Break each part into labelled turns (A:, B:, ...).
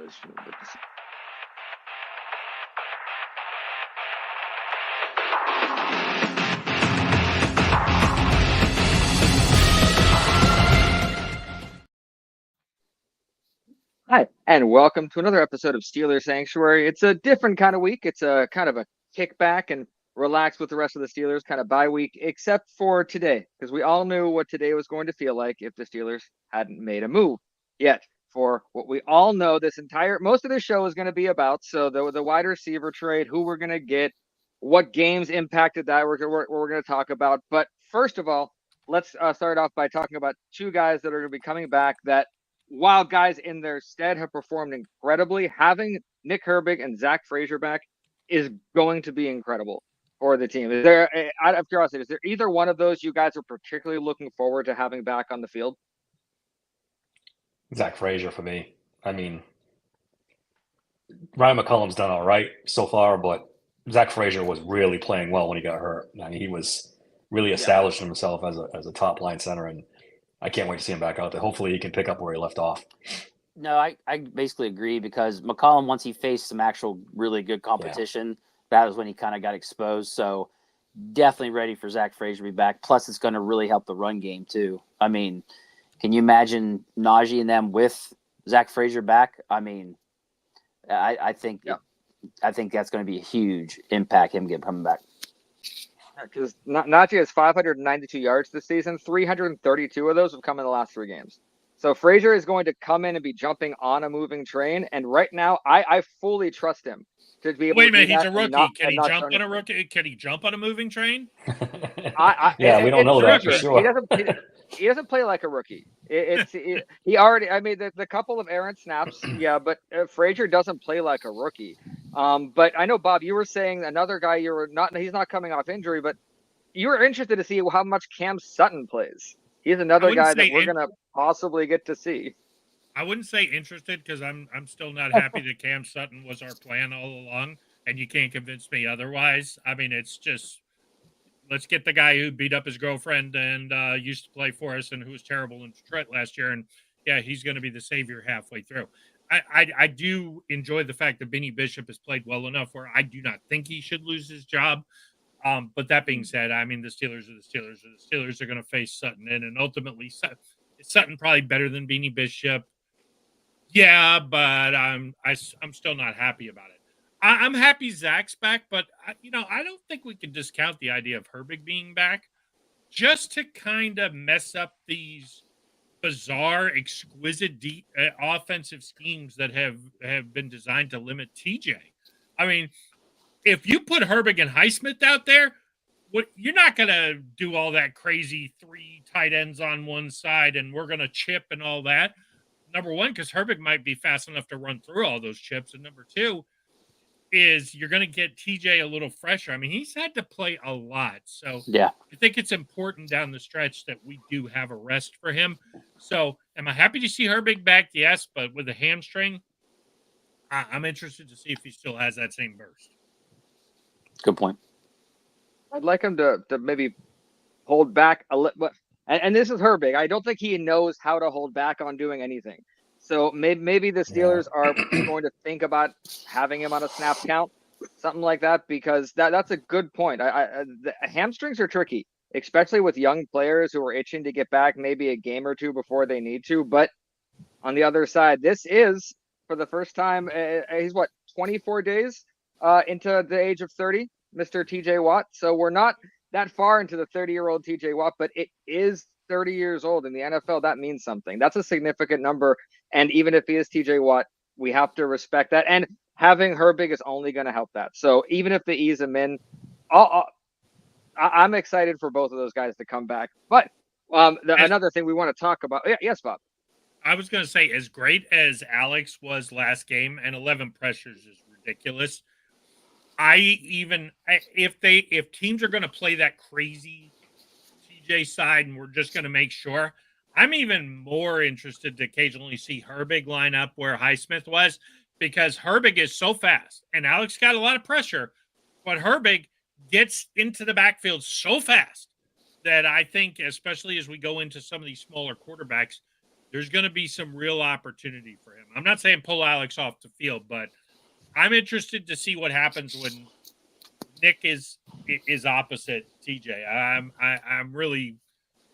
A: this should be good to see. Hi, and welcome to another episode of Steelers Sanctuary. It's a different kind of week. It's a kind of a kickback and relax with the rest of the Steelers kind of bye week, except for today, because we all knew what today was going to feel like if the Steelers hadn't made a move yet. For what we all know, most of this show is going to be about. So the wide receiver trade, who we're going to get, what games impacted that we're going to talk about. But first of all, let's start off by talking about two guys that are going to be coming back that while guys in their stead have performed incredibly, having Nick Herbig and Zach Frazier back is going to be incredible for the team. Is there, out of curiosity, is there either one of those you guys are particularly looking forward to having back on the field?
B: Zach Frazier for me. I mean, Ryan McCullum's done all right so far, but Zach Frazier was really playing well when he got hurt. I mean, he was really establishing himself as a top line center, and I can't wait to see him back out there. Hopefully, he can pick up where he left off.
C: No, I basically agree because McCollum, once he faced some actual really good competition, that was when he kind of got exposed. So definitely ready for Zach Frazier to be back. Plus, it's going to really help the run game too. I mean, can you imagine Najee and them with Zach Frazier back? I mean, I think that's going to be a huge impact, him coming back.
A: Because Najee has 592 yards this season. 332 of those have come in the last 3 games. So Frazier is going to come in and be jumping on a moving train. And right now, I fully trust him to be able
D: Wait
A: to
D: a minute,
A: do
D: he's
A: that
D: a rookie. Can he
A: not
D: jump
A: turn
D: on
A: it.
D: a rookie? Can he jump on a moving train?
B: Yeah, we don't know that for sure.
A: He doesn't play like a rookie. He already. I mean, the couple of errant snaps, yeah, but Frazier doesn't play like a rookie. But I know, Bob, you were saying another guy. He's not coming off injury, but you were interested to see how much Cam Sutton plays. He's another guy that we're gonna possibly get to see.
D: I wouldn't say interested because I'm still not happy that Cam Sutton was our plan all along, and you can't convince me otherwise. I mean, it's just let's get the guy who beat up his girlfriend and used to play for us and who was terrible in Detroit last year, and yeah, he's going to be the savior halfway through. I do enjoy the fact that Benny Bishop has played well enough where I do not think he should lose his job. But that being said, I mean, the Steelers are the Steelers. The Steelers are going to face Sutton in, and ultimately, Sutton probably better than Beanie Bishop. Yeah, but I'm still not happy about it. I'm happy Zach's back, but I don't think we can discount the idea of Herbig being back, just to kind of mess up these bizarre, exquisite, deep offensive schemes that have been designed to limit TJ. I mean, if you put Herbig and Highsmith out there, you're not going to do all that crazy 3 tight ends on one side and we're going to chip and all that. Number one, because Herbig might be fast enough to run through all those chips. And number two is you're going to get TJ a little fresher. I mean, he's had to play a lot. So
C: yeah,
D: I think it's important down the stretch that we do have a rest for him. So am I happy to see Herbig back? Yes, but with a hamstring, I'm interested to see if he still has that same burst.
C: Good point.
A: I'd like him to maybe hold back a little. And this is Herbig. I don't think he knows how to hold back on doing anything. So maybe the Steelers are going to think about having him on a snap count, something like that, because that's a good point. The hamstrings are tricky, especially with young players who are itching to get back maybe a game or two before they need to. But on the other side, this is for the first time. He's 24 days into the age of 30, Mr. TJ Watt. So we're not that far into the 30-year-old TJ Watt, but it is 30 years old in the NFL. That means something. That's a significant number. And even if he is TJ Watt, we have to respect that. And having Herbig is only going to help that. So even if they ease him in, I'm excited for both of those guys to come back. But another thing we want to talk about. Yes, Bob.
D: I was going to say, as great as Alex was last game, and 11 pressures is ridiculous. If teams are going to play that crazy TJ side and we're just going to make sure, I'm even more interested to occasionally see Herbig line up where Highsmith was, because Herbig is so fast and Alex got a lot of pressure, but Herbig gets into the backfield so fast that I think, especially as we go into some of these smaller quarterbacks, there's going to be some real opportunity for him. I'm not saying pull Alex off the field, but I'm interested to see what happens when Nick is opposite TJ.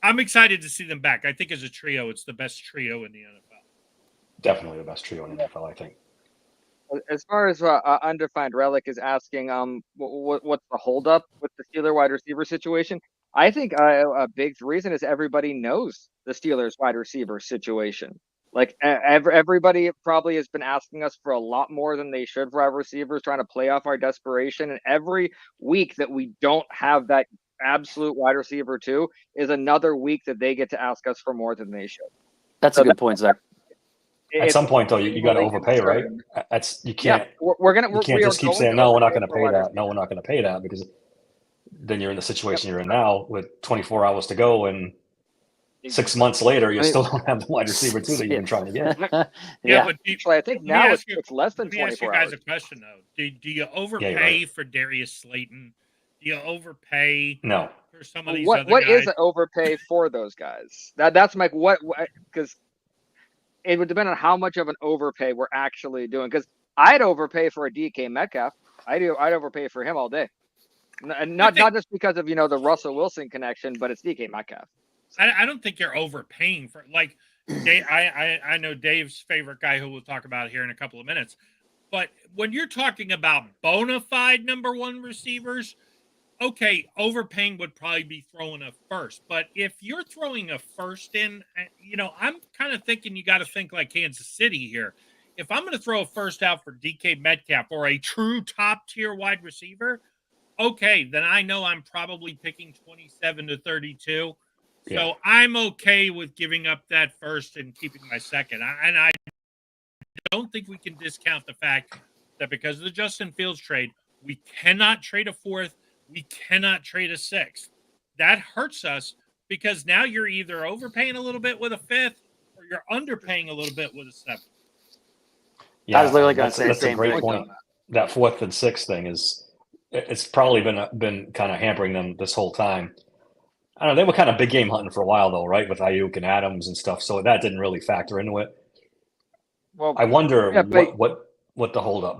D: I'm excited to see them back. I think as a trio, it's the best trio in the NFL.
B: Definitely the best trio in the NFL, I think.
A: As far as undefined relic is asking, what's the holdup with the Steeler wide receiver situation? I think a big reason is everybody knows the Steelers wide receiver situation. Like everybody probably has been asking us for a lot more than they should for our receivers, trying to play off our desperation. And every week that we don't have that absolute wide receiver too is another week that they get to ask us for more than they should.
C: That's a good point, Zach.
B: At some point, though, you got to overpay, right? That's you can't.
A: Yeah,
B: you can't just keep saying no. We're not going to pay that. No, we're not going to pay that, because then you're in the situation you're in now with 24 hours to go, and 6 months later, you still don't have the wide receiver too that you've been trying to get.
D: Yeah, but
A: actually, I think now it's less than 24 hours.
D: Let me ask you guys a question though: Do you overpay for Darius Slayton? Do you overpay?
B: No.
D: For some of these other guys?
A: What is an overpay for those guys? That's my what because. It would depend on how much of an overpay we're actually doing. Because I'd overpay for a DK Metcalf. I'd overpay for him all day. Not just because of the Russell Wilson connection, but it's DK Metcalf.
D: I don't think you're overpaying for like. I know Dave's favorite guy, who we'll talk about here in a couple of minutes. But when you're talking about bona fide number one receivers, okay, overpaying would probably be throwing a first. But if you're throwing a first in, I'm kind of thinking you got to think like Kansas City here. If I'm going to throw a first out for DK Metcalf or a true top tier wide receiver, okay, then I know I'm probably picking 27 to 32. Yeah. So I'm okay with giving up that first and keeping my second. And I don't think we can discount the fact that because of the Justin Fields trade, we cannot trade a fourth. We cannot trade a sixth. That hurts us because now you're either overpaying a little bit with a fifth or you're underpaying a little bit with a seventh.
B: Yeah, I was literally going to say that's a great point. That fourth and sixth thing it's probably been kind of hampering them this whole time. I don't know. They were kind of big game hunting for a while though, right? With Ayuk and Adams and stuff. So that didn't really factor into it. Well, I wonder what the holdup.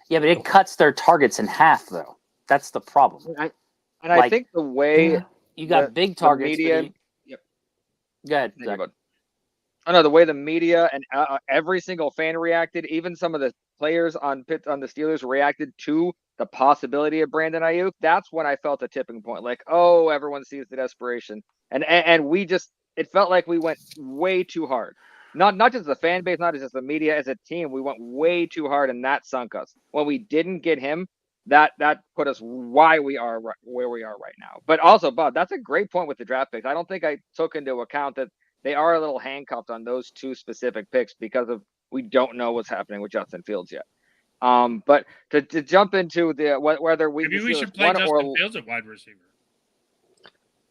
C: Yeah, but it cuts their targets in half though. That's the problem.
A: I think the way
C: you got big targets.
A: Media,
C: Go ahead,
A: Zach. I know the way the media and every single fan reacted, even some of the players on the Steelers reacted to the possibility of Brandon Ayuk. That's when I felt a tipping point. Like, oh, everyone sees the desperation, and we just it felt like we went way too hard. Not just the fan base, not just the media, as a team, we went way too hard, and that sunk us. When we didn't get him, that put us where we are right now. But also, Bob, that's a great point with the draft picks. I don't think I took into account that they are a little handcuffed on those two specific picks because of we don't know what's happening with Justin Fields yet. But to jump into whether
D: maybe we should play Justin Fields at wide receiver.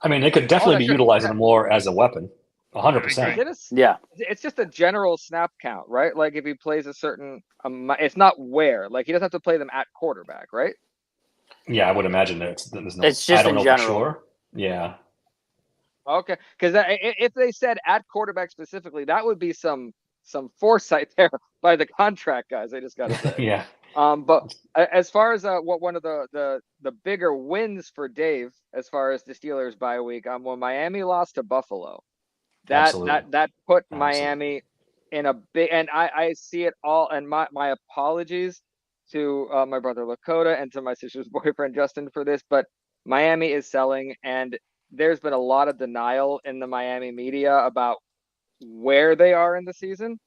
B: I mean, they could definitely be utilizing him more as a weapon. 100%.
C: Yeah,
A: it's just a general snap count, right? Like if he plays a certain, it's not where. Like he doesn't have to play them at quarterback, right?
B: Yeah, I would imagine that there's no.
C: It's just
B: I don't know
C: general.
B: for sure. Yeah.
A: Okay, because if they said at quarterback specifically, that would be some foresight there by the contract guys. I just got to say.
B: Yeah.
A: But as far as what one of the bigger wins for Dave, as far as the Steelers bye week, when Miami lost to Buffalo. That put Miami in a big, and I see it all. And my apologies to my brother Lakota and to my sister's boyfriend Justin for this, but Miami is selling, and there's been a lot of denial in the Miami media about where they are in the season,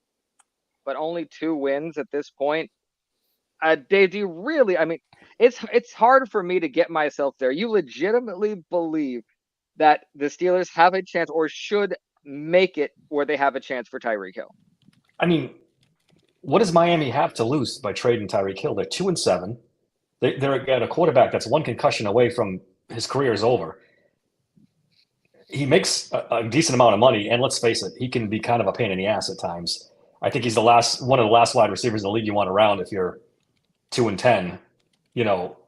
A: but only 2 wins at this point. Dave, do you really? I mean, it's hard for me to get myself there. You legitimately believe that the Steelers have a chance or should make it where they have a chance for Tyreek Hill?
B: I mean, what does Miami have to lose by trading Tyreek Hill? They're 2-7. They're at a quarterback that's 1 concussion away from his career is over. He makes a decent amount of money, and let's face it, he can be kind of a pain in the ass at times. I think he's one of the last wide receivers in the league you want around if you're 2-10,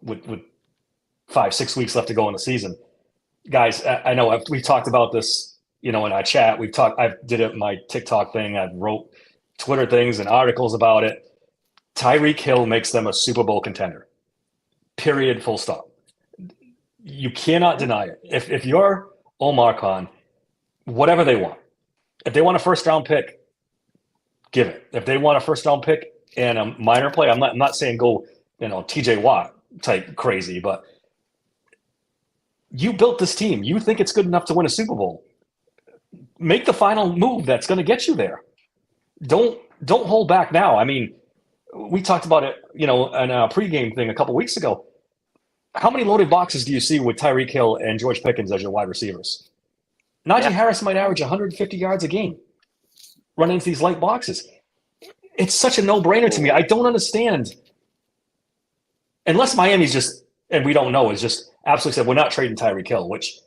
B: with 5-6 weeks left to go in the season. Guys, I know we've talked about this in our chat, we've talked. I did it my TikTok thing. I wrote Twitter things and articles about it. Tyreek Hill makes them a Super Bowl contender. Period. Full stop. You cannot deny it. If you're Omar Khan, whatever they want. If they want a first round pick, give it. If they want a first round pick and a minor play, I'm not saying go, TJ Watt type crazy, but you built this team. You think it's good enough to win a Super Bowl. Make the final move that's going to get you there. Don't hold back now. I mean, we talked about it, in a pregame thing a couple weeks ago. How many loaded boxes do you see with Tyreek Hill and George Pickens as your wide receivers? Najee Harris might average 150 yards a game running into these light boxes. It's such a no-brainer to me. I don't understand. Unless Miami's just, and we don't know, is just absolutely said, we're not trading Tyreek Hill, which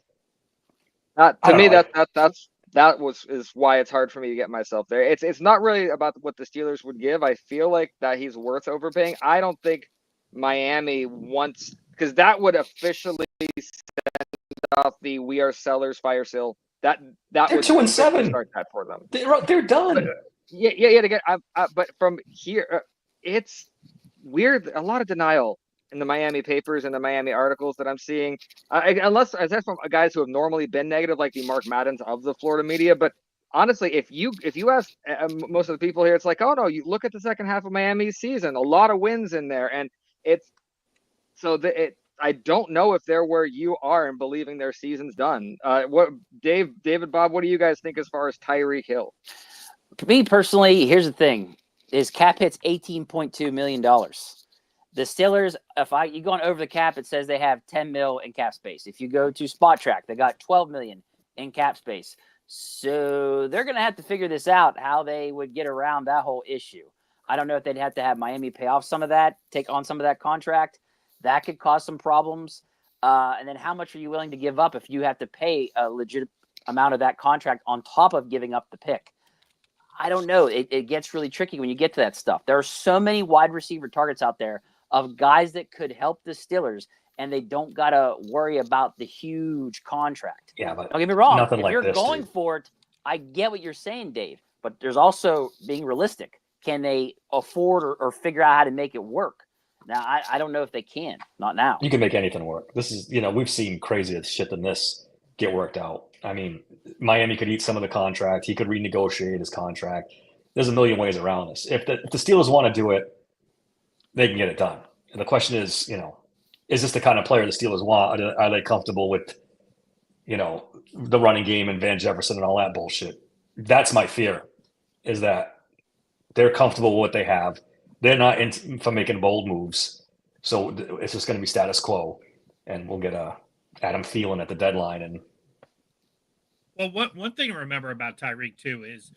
A: to me, is why it's hard for me to get myself there. It's not really about what the Steelers would give. I feel like that he's worth overpaying. I don't think Miami wants, because that would officially send off the "we are sellers" fire sale. That
B: they're
A: would
B: 2-7
A: start that for them.
B: They're done.
A: Yeah. To get, but from here, it's weird. A lot of denial in the Miami papers and the Miami articles that I'm seeing, unless from guys who have normally been negative, like the Mark Maddens of the Florida media. But honestly, if you ask most of the people here, it's like, oh no, you look at the second half of Miami's season, a lot of wins in there, and it's so I don't know if they're where you are in believing their season's done. David, Bob, what do you guys think as far as Tyreek Hill?
C: For me personally, here's the thing: is cap hit's $18.2 million. The Steelers, you go on over the cap, it says they have 10 mil in cap space. If you go to Spot Track, they got 12 million in cap space. So they're going to have to figure this out, how they would get around that whole issue. I don't know if they'd have to have Miami pay off some of that, take on some of that contract. That could cause some problems. And then how much are you willing to give up if you have to pay a legit amount of that contract on top of giving up the pick? I don't know. It gets really tricky when you get to that stuff. There are so many wide receiver targets out there of guys that could help the Steelers, and they don't got to worry about the huge contract.
B: Yeah, but
C: don't get me wrong.
B: Nothing
C: if
B: like
C: you're
B: this,
C: going for it, I get what you're saying, Dave. But there's also being realistic. Can they afford or figure out how to make it work? Now, I don't know if they can. Not now.
B: You can make anything work. This is, we've seen crazier shit than this get worked out. I mean, Miami could eat some of the contract. He could renegotiate his contract. There's a million ways around this. If the Steelers want to do it, they can get it done. And the question is, is this the kind of player the Steelers want? Are they comfortable with, the running game and Van Jefferson and all that bullshit? That's my fear, is that they're comfortable with what they have. They're not in for making bold moves. So it's just going to be status quo. And we'll get Adam Thielen at the deadline. And
D: well, one thing to remember about Tyreek, too, is,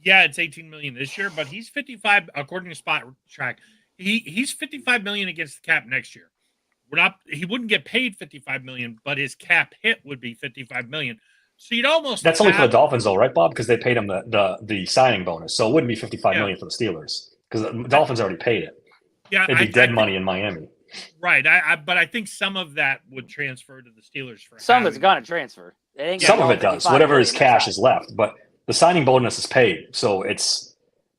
D: it's 18 million this year, but he's 55, according to Spot Track. He's 55 million against the cap next year. He wouldn't get paid 55 million, but his cap hit would be 55 million. So you'd almost
B: that's only for the Dolphins, though, right, Bob? Because they paid him the signing bonus, so it wouldn't be 55 million for the Steelers because the Dolphins already paid it.
D: Yeah,
B: it'd be dead money in Miami.
D: Right, but I think some of that would transfer to the Steelers for
C: some of it's going to transfer.
B: Some of it does. Whatever his cash is left, but the signing bonus is paid, so it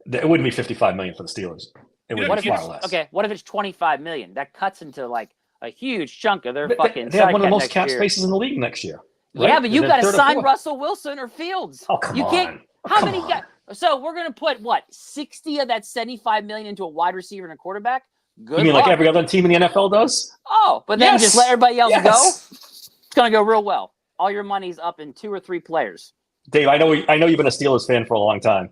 B: wouldn't be 55 million for the Steelers. It would be far less.
C: Okay, what if it's 25 million? That cuts into like a huge chunk of their
B: but
C: fucking.
B: They have one of the most cap spaces in the league next year. Right?
C: Yeah, but you got to sign Russell Wilson or Fields.
B: Oh, come
C: you can't.
B: on.
C: How many guys? So we're gonna put 60 of that 75 million into a wide receiver and a quarterback? Good.
B: You mean
C: luck.
B: like every other team in the NFL does?
C: Oh, but then just let everybody else go. It's gonna go real well. All your money's up in 2 or 3 players.
B: Dave, I know you've been a Steelers fan for a long time,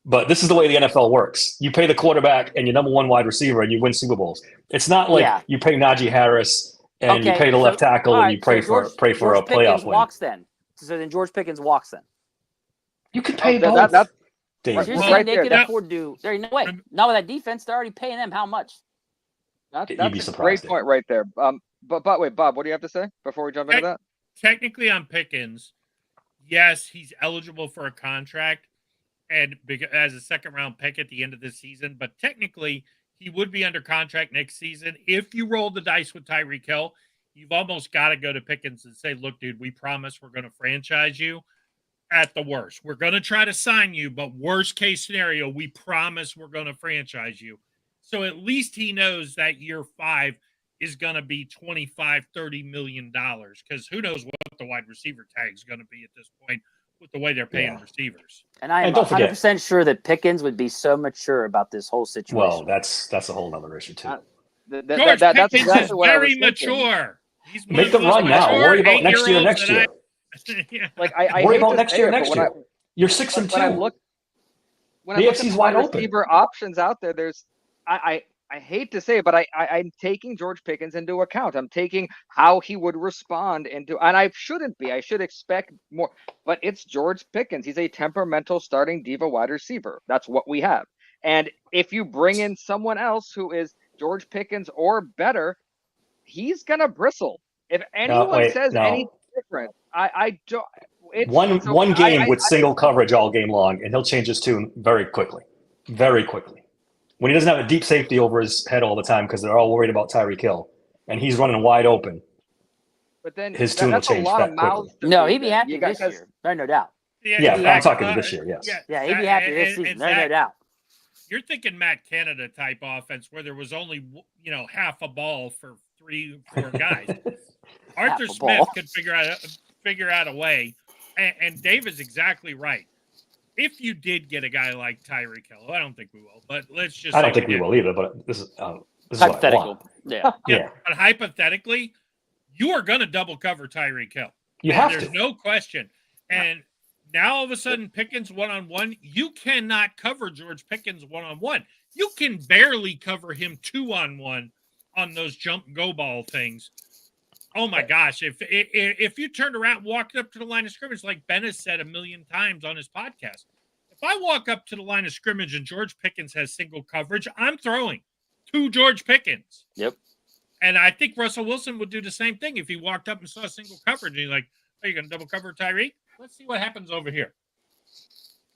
B: but this is the way the NFL works. You pay the quarterback and your number one wide receiver, and you win Super Bowls. It's not like you pay Najee Harris and you pay the left tackle and you pray for a playoff win.
C: Walks then. So then George Pickens walks then.
B: You could pay both.
C: Dave, you're saying they could afford to. There ain't no way. Not with that defense. They're already paying them how much?
A: That's a great point right there. But wait, Bob, what do you have to say before we jump into that?
D: Technically, on Pickens, yes, he's eligible for a contract and as a second-round pick at the end of the season. But technically, he would be under contract next season. If you roll the dice with Tyreek Hill, you've almost got to go to Pickens and say, look, dude, we promise we're going to franchise you. at the worst. We're going to try to sign you, but worst case scenario, we promise we're going to franchise you. So at least he knows that year 5 is going to be $25-30 million, because who knows what the wide receiver tag is going to be at this point with the way they're paying receivers.
C: And I am
B: don't forget-
C: 100% sure that Pickens would be so mature about this whole situation.
B: Well, that's a whole other issue too.
D: George
A: That's
D: Pickens
A: exactly
D: is
A: what I was
D: very
A: thinking.
D: mature. He's
B: Make
D: one
B: the
D: of the
B: run
D: most
B: now.
D: mature
B: Worry about next year,
D: 8-year-olds
B: next
D: that
B: year.
D: yeah.
A: Like I
B: Worry
A: hate
B: about
A: to
B: next
A: say
B: year,
A: it, but
B: next
A: when
B: year. You're 6 and 2.
A: when I look
B: The
A: at
B: AFC's
A: the
B: wide
A: wide
B: open.
A: receiver options out there, there's I hate to say it, but I'm taking George Pickens into account. I'm taking how he would respond and I shouldn't be. I should expect more. But it's George Pickens. He's a temperamental starting diva wide receiver. That's what we have. And if you bring in someone else who is George Pickens or better, he's gonna bristle. If anyone says anything different, I don't.
B: One game with single coverage all game long, and he'll change his tune very quickly. Very quickly. When he doesn't have a deep safety over his head all the time because they're all worried about Tyreek Hill, and he's running wide open,
A: but then
B: his tune will
A: that's a
B: change
A: lot
B: that
A: of mouths
B: quickly.
A: to
C: No,
A: feed
C: he'd be
A: then.
C: happy this year. There's no doubt.
B: Yeah, I'm
D: Zach,
B: talking this year, yes.
C: Yeah, he'd be happy this season. There's no doubt.
D: You're thinking Matt Canada type offense where there was only half a ball for 3-4 guys. Arthur Smith could figure out a way, and Dave is exactly right. If you did get a guy like Tyreek Hill, I don't think we will, but let's just.
B: I don't think we will either. But this is
C: hypothetical.
B: What I want.
C: Yeah.
D: But hypothetically, you are going to double cover Tyreek Hill.
B: You have
D: There's
B: to.
D: no question. And now all of a sudden, Pickens one-on-one, you cannot cover George Pickens one-on-one. You can barely cover him 2-on-1 on those jump go ball things. Oh my gosh! If you turned around and walked up to the line of scrimmage, like Ben has said a million times on his podcast, if I walk up to the line of scrimmage and George Pickens has single coverage, I'm throwing to George Pickens.
C: Yep.
D: And I think Russell Wilson would do the same thing if he walked up and saw single coverage. And he's like, "Are you going to double cover Tyreek? Let's see what happens over here."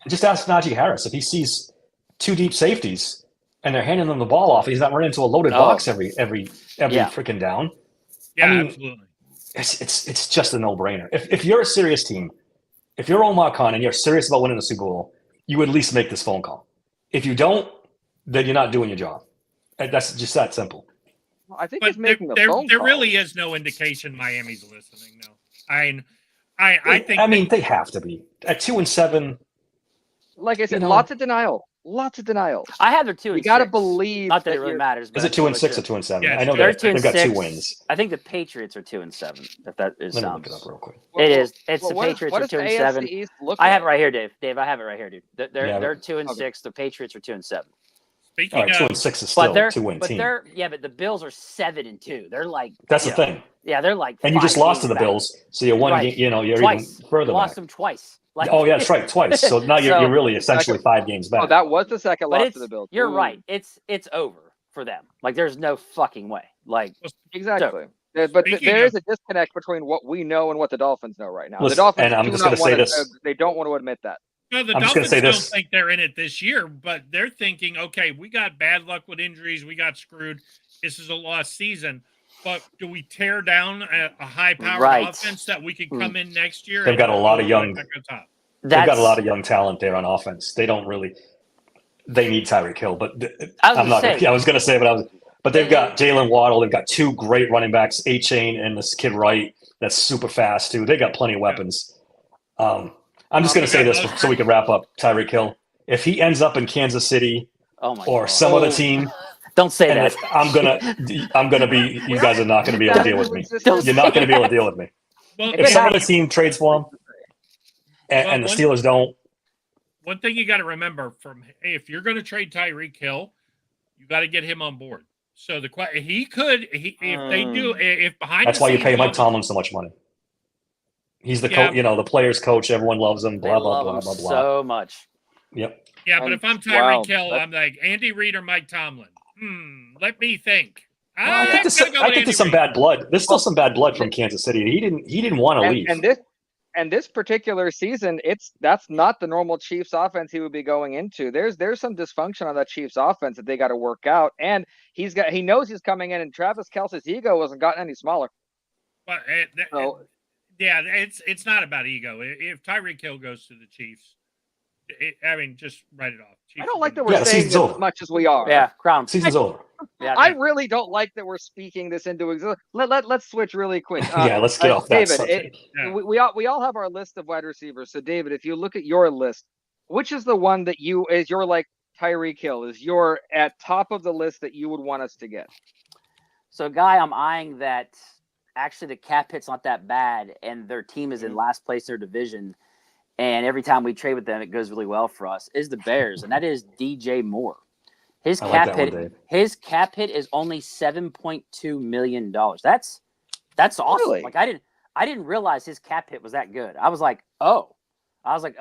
B: Just ask Najee Harris if he sees 2 deep safeties and they're handing them the ball off. He's not running into a loaded box every freaking down.
D: Yeah,
B: I mean,
D: absolutely.
B: It's just a no-brainer. If you're a serious team, if you're Omar Khan and you're serious about winning the Super Bowl, you would at least make this phone call. If you don't, then you're not doing your job. That's just that simple.
A: Well, I think
D: But
A: he's making
D: there
A: phone call.
D: really is no indication Miami's listening. No, I think.
B: I mean, they have to be at 2-7.
A: Like I said,
B: you know-
A: lots of denial.
C: I have their 2 and
A: You got to
C: 6.
A: bleave.
C: Not that it really matters.
B: Is it 2-6 or 2-7?
D: Yeah,
B: I know
C: they're
B: they've
C: 2 and
B: got 2
C: 6.
B: wins.
C: I think the Patriots are 2-7. If that is
B: Let me look it up real quick.
C: It is. It's
A: Well,
C: the
A: what
C: Patriots are
A: does
C: 2
A: the
C: and
A: AFC
C: 7.
A: East look
C: I have it
A: like?
C: right here, Dave. Dave, I have it right here, dude. They're
B: Yeah,
C: they're 2 and
A: okay.
C: 6. The Patriots are 2 and 7.
D: Speaking
B: All right,
D: of,
B: 2-6 is
C: But
B: still
C: they're
B: a 2-win team.
C: but the Bills are 7 and 2. They're like
B: That's the
C: you know,
B: thing.
C: Yeah, they're like.
B: And you just
C: 5
B: lost to
C: games
B: the
C: back.
B: Bills, so you're one.
C: Right.
B: You're
C: Twice.
B: even further
C: Lost
B: back.
C: them twice. Like,
B: Oh yeah, that's right, twice. So now you're,
C: So-
B: you're really essentially 5 games back.
A: Oh, that was the second
C: but
A: loss
C: it's
A: to the Bills.
C: you're
A: Ooh.
C: right. It's over for them. Like there's no fucking way. Like
A: Exactly. But
D: Speaking
A: there is
D: of-
A: a disconnect between what we know and what the Dolphins know right now.
B: Listen,
A: the Dolphins
B: and I'm
A: do
B: just
A: not
B: gonna say
A: want to.
B: this.
A: They don't want to admit that.
D: no, the
B: I'm just gonna
D: Dolphins
B: say
D: don't
B: this.
D: think they're in it this year, but they're thinking, okay, we got bad luck with injuries, we got screwed. This is a lost season. But do we tear down a high-powered
C: Right.
D: offense that we can come in next year?
B: They've got a lot of
D: go
B: young-
D: back on top?
B: They've got a lot of young talent there on offense. They don't really. They need Tyreek Hill, but I was gonna say, but they've got Jalen Waddle. They've got 2 great running backs, A-Chain and this kid Wright. That's super fast too. They got plenty of weapons. I'm just gonna say this so we can wrap up Tyreek Hill. If he ends up in Kansas City
C: Oh my
B: or
C: God.
B: some other team,
C: Don't say
B: and
C: that.
B: I'm gonna be. You guys are not gonna be able to deal with me.
C: Don't
B: You're not gonna be able to deal with me.
D: Well,
B: If some other team trades for him, and the Steelers don't,
D: one thing you got to remember if you're going to trade Tyreek Hill, you got to get him on board. So if they do, if behind
B: that's
D: the
B: why you
D: scenes
B: pay Mike
D: all-
B: Tomlin so much money. He's the
D: Yeah.
B: coach, the players' coach. Everyone loves him.
C: They
B: Blah blah
C: love
B: blah
C: him
B: blah blah.
C: so much.
B: Yep.
D: Yeah, but if I'm Tyreek
A: Wow.
D: Hill, I'm like Andy Reid or Mike Tomlin. Let me think.
B: I think there's some bad blood. There's still some bad blood from Kansas City. He didn't want to leave.
A: And this particular season, that's not the normal Chiefs offense he would be going into. There's some dysfunction on that Chiefs offense that they got to work out. And he knows he's coming in, and Travis Kelce's ego wasn't gotten any smaller.
D: But Yeah, it's not about ego. If Tyreek Hill goes to the Chiefs, just write it off.
A: I
D: Chiefs
A: don't
D: are
A: like that
D: gonna-
A: we're
B: Yeah, the
A: saying
B: season's
A: this
B: over.
A: as much as we are.
C: Yeah, crown.
B: Season's over.
C: Yeah,
A: I really don't like that we're speaking this into existence. Let's switch really quick.
B: Yeah, let's get off that
A: David,
B: subject.
D: Yeah.
A: we all have our list of wide receivers. So David, if you look at your list, which is the one that is your like Tyreek Hill is your at top of the list that you would want us to get?
C: So, a guy I'm eyeing that actually the cap hit's not that bad, and their team is in last place in their division, and every time we trade with them, it goes really well for us, is the Bears, and that is DJ Moore. His
B: I like
C: cap
B: that
C: hit,
B: one, Dave.
C: his cap hit is only $7.2 million. That's awesome.
A: Really?
C: Like I didn't realize his cap hit was that good. I was like,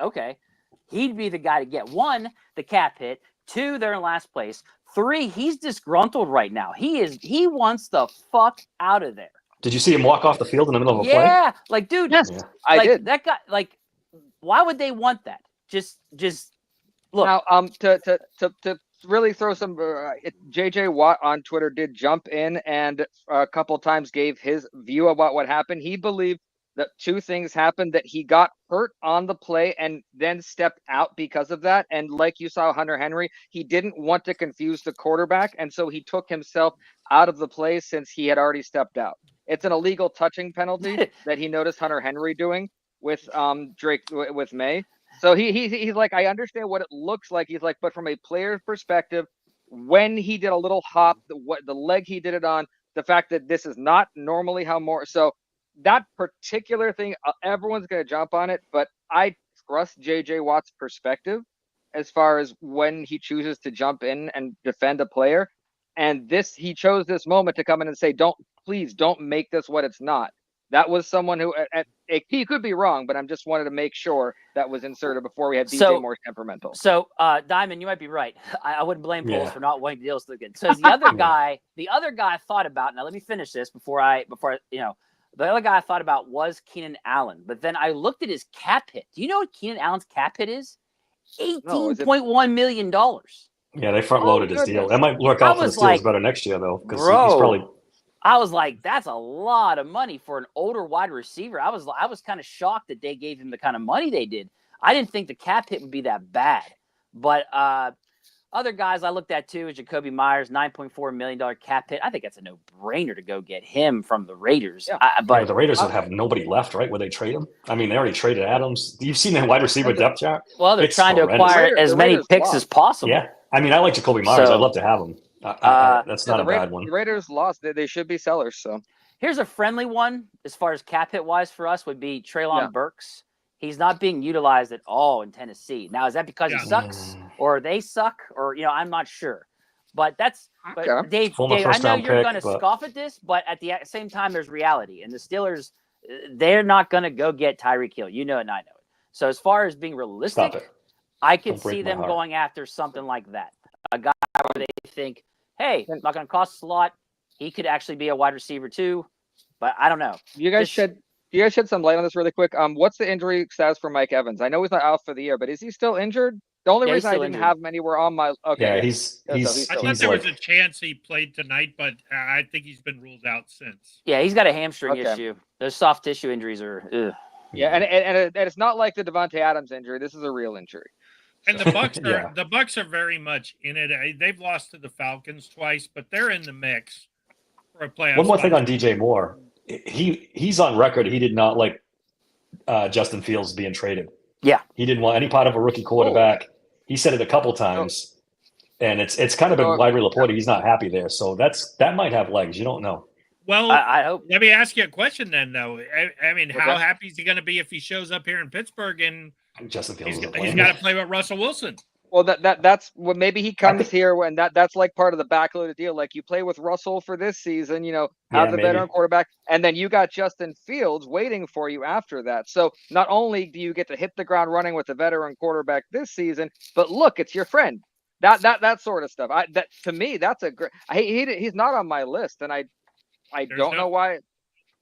C: okay, he'd be the guy to get. 1, the cap hit. 2, they're in last place. 3, he's disgruntled right now. He wants the fuck out of there.
B: Did you see him walk off the field in the middle of a play?
C: Yeah, like dude,
A: Yes,
B: Yeah.
A: I did.
C: that guy. Like, why would they want that? Just look.
A: Now, to really throw some, JJ Watt on Twitter did jump in and a couple times gave his view about what happened. He believed that 2 things happened: that he got hurt on the play and then stepped out because of that. And like you saw Hunter Henry, he didn't want to confuse the quarterback, and so he took himself out of the play since he had already stepped out. It's an illegal touching penalty that he noticed Hunter Henry doing with Drake with May. So he's like, I understand what it looks like. He's like, but from a player's perspective, when he did a little hop, the leg he did it on, the fact that this is not normally how more. So that particular thing, everyone's going to jump on it, but I trust JJ Watt's perspective as far as when he chooses to jump in and defend a player. And he chose this moment to come in and say, please don't make this what it's not. That was someone who he could be wrong, but I'm just wanted to make sure that was inserted before we had DJ Moore's temperamental.
C: So, Diamond, you might be right. I wouldn't blame Poles for not wanting to deal with it. So the other guy I thought about. Now let me finish this before I the other guy I thought about was Keenan Allen, but then I looked at his cap hit. Do you know what Keenan Allen's cap hit is? $18.1 million.
B: Yeah, they front loaded his deal. That might work out for the Steelers better next year, though, because he's probably.
C: I was like, that's a lot of money for an older wide receiver. I was kind of shocked that they gave him the kind of money they did. I didn't think the cap hit would be that bad. But other guys I looked at too is Jacoby Myers, $9.4 million cap hit. I think that's a no-brainer to go get him from the Raiders.
A: Yeah.
C: But
B: the Raiders would have nobody left, right, where they trade him. I mean, they already traded Adams. You've seen the wide receiver depth chart?
C: Well, they're trying to acquire as many picks as possible.
B: Yeah. I mean, I like Jacoby Myers. I'd love to have him. That's not a bad one.
A: The Raiders lost. They should be sellers. So
C: here's a friendly one as far as cap hit wise for us would be Treylon Burks. He's not being utilized at all in Tennessee. Now, is that because he sucks or they suck or, I'm not sure. But but Dave, I know you're going to scoff at this, but at the same time, there's reality. And the Steelers, they're not going to go get Tyreek Hill. You know it and I know it. So as far as being realistic, I could see them going after something like that. A guy where they think, hey, it's not going to cost us a lot. He could actually be a wide receiver too. But I don't know.
A: You guys shed some light on this really quick. What's the injury status for Mike Evans? I know he's not out for the year, but is he still injured? The only reason I didn't have him anywhere on my
B: he's
D: I thought there was a chance he played tonight, but I think he's been ruled out since.
C: Yeah, he's got a hamstring issue. Those soft tissue injuries are. Ugh.
A: Yeah, and it's not like the Devontae Adams injury. This is a real injury.
D: And the Bucs are very much in it. They've lost to the Falcons twice, but they're in the mix for a playoff.
B: One more thing on DJ Moore. He's on record. He did not like Justin Fields being traded.
C: Yeah,
B: he didn't want any part of a rookie quarterback. He said it a couple times, and it's kind of been widely reported he's not happy there. So that might have legs. You don't know.
D: Well,
C: I hope.
D: Let me ask you a question then, though. I mean, how happy is he going to be if he shows up here in Pittsburgh and
B: Justin Fields
D: he's got to play with Russell Wilson?
A: Well, that's what maybe he comes here when that's like part of the backloaded deal. Like you play with Russell for this season, have the veteran quarterback, and then you got Justin Fields waiting for you after that. So not only do you get to hit the ground running with the veteran quarterback this season, but look, it's your friend. That sort of stuff. To me, that's a great. He's not on my list, and I don't know why.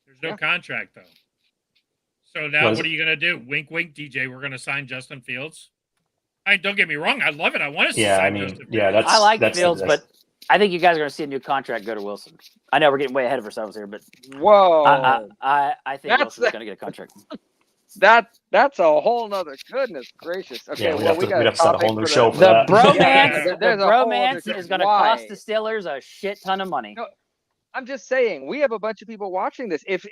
D: There's no contract though. So now what are you going to do? Wink, wink, DJ. We're going to sign Justin Fields. Don't get me wrong. I love it. I want to sign Justin Fields.
C: I like Fields, but I think you guys are going to see a new contract go to Wilson. I know we're getting way ahead of ourselves here, but
A: Whoa.
C: I think
A: That's
C: Wilson's going to get a contract.
A: That's a whole nother goodness gracious. Okay,
B: Yeah,
A: well we got
B: we'd
A: a
B: have to start a
A: topic
B: whole new
A: for
B: show
A: the
B: for
C: The
B: that.
C: bromance,
A: Yeah, there's a whole other
C: is going to cost
A: why.
C: the Steelers a shit ton of money.
A: No, I'm just saying, we have a bunch of people watching this. If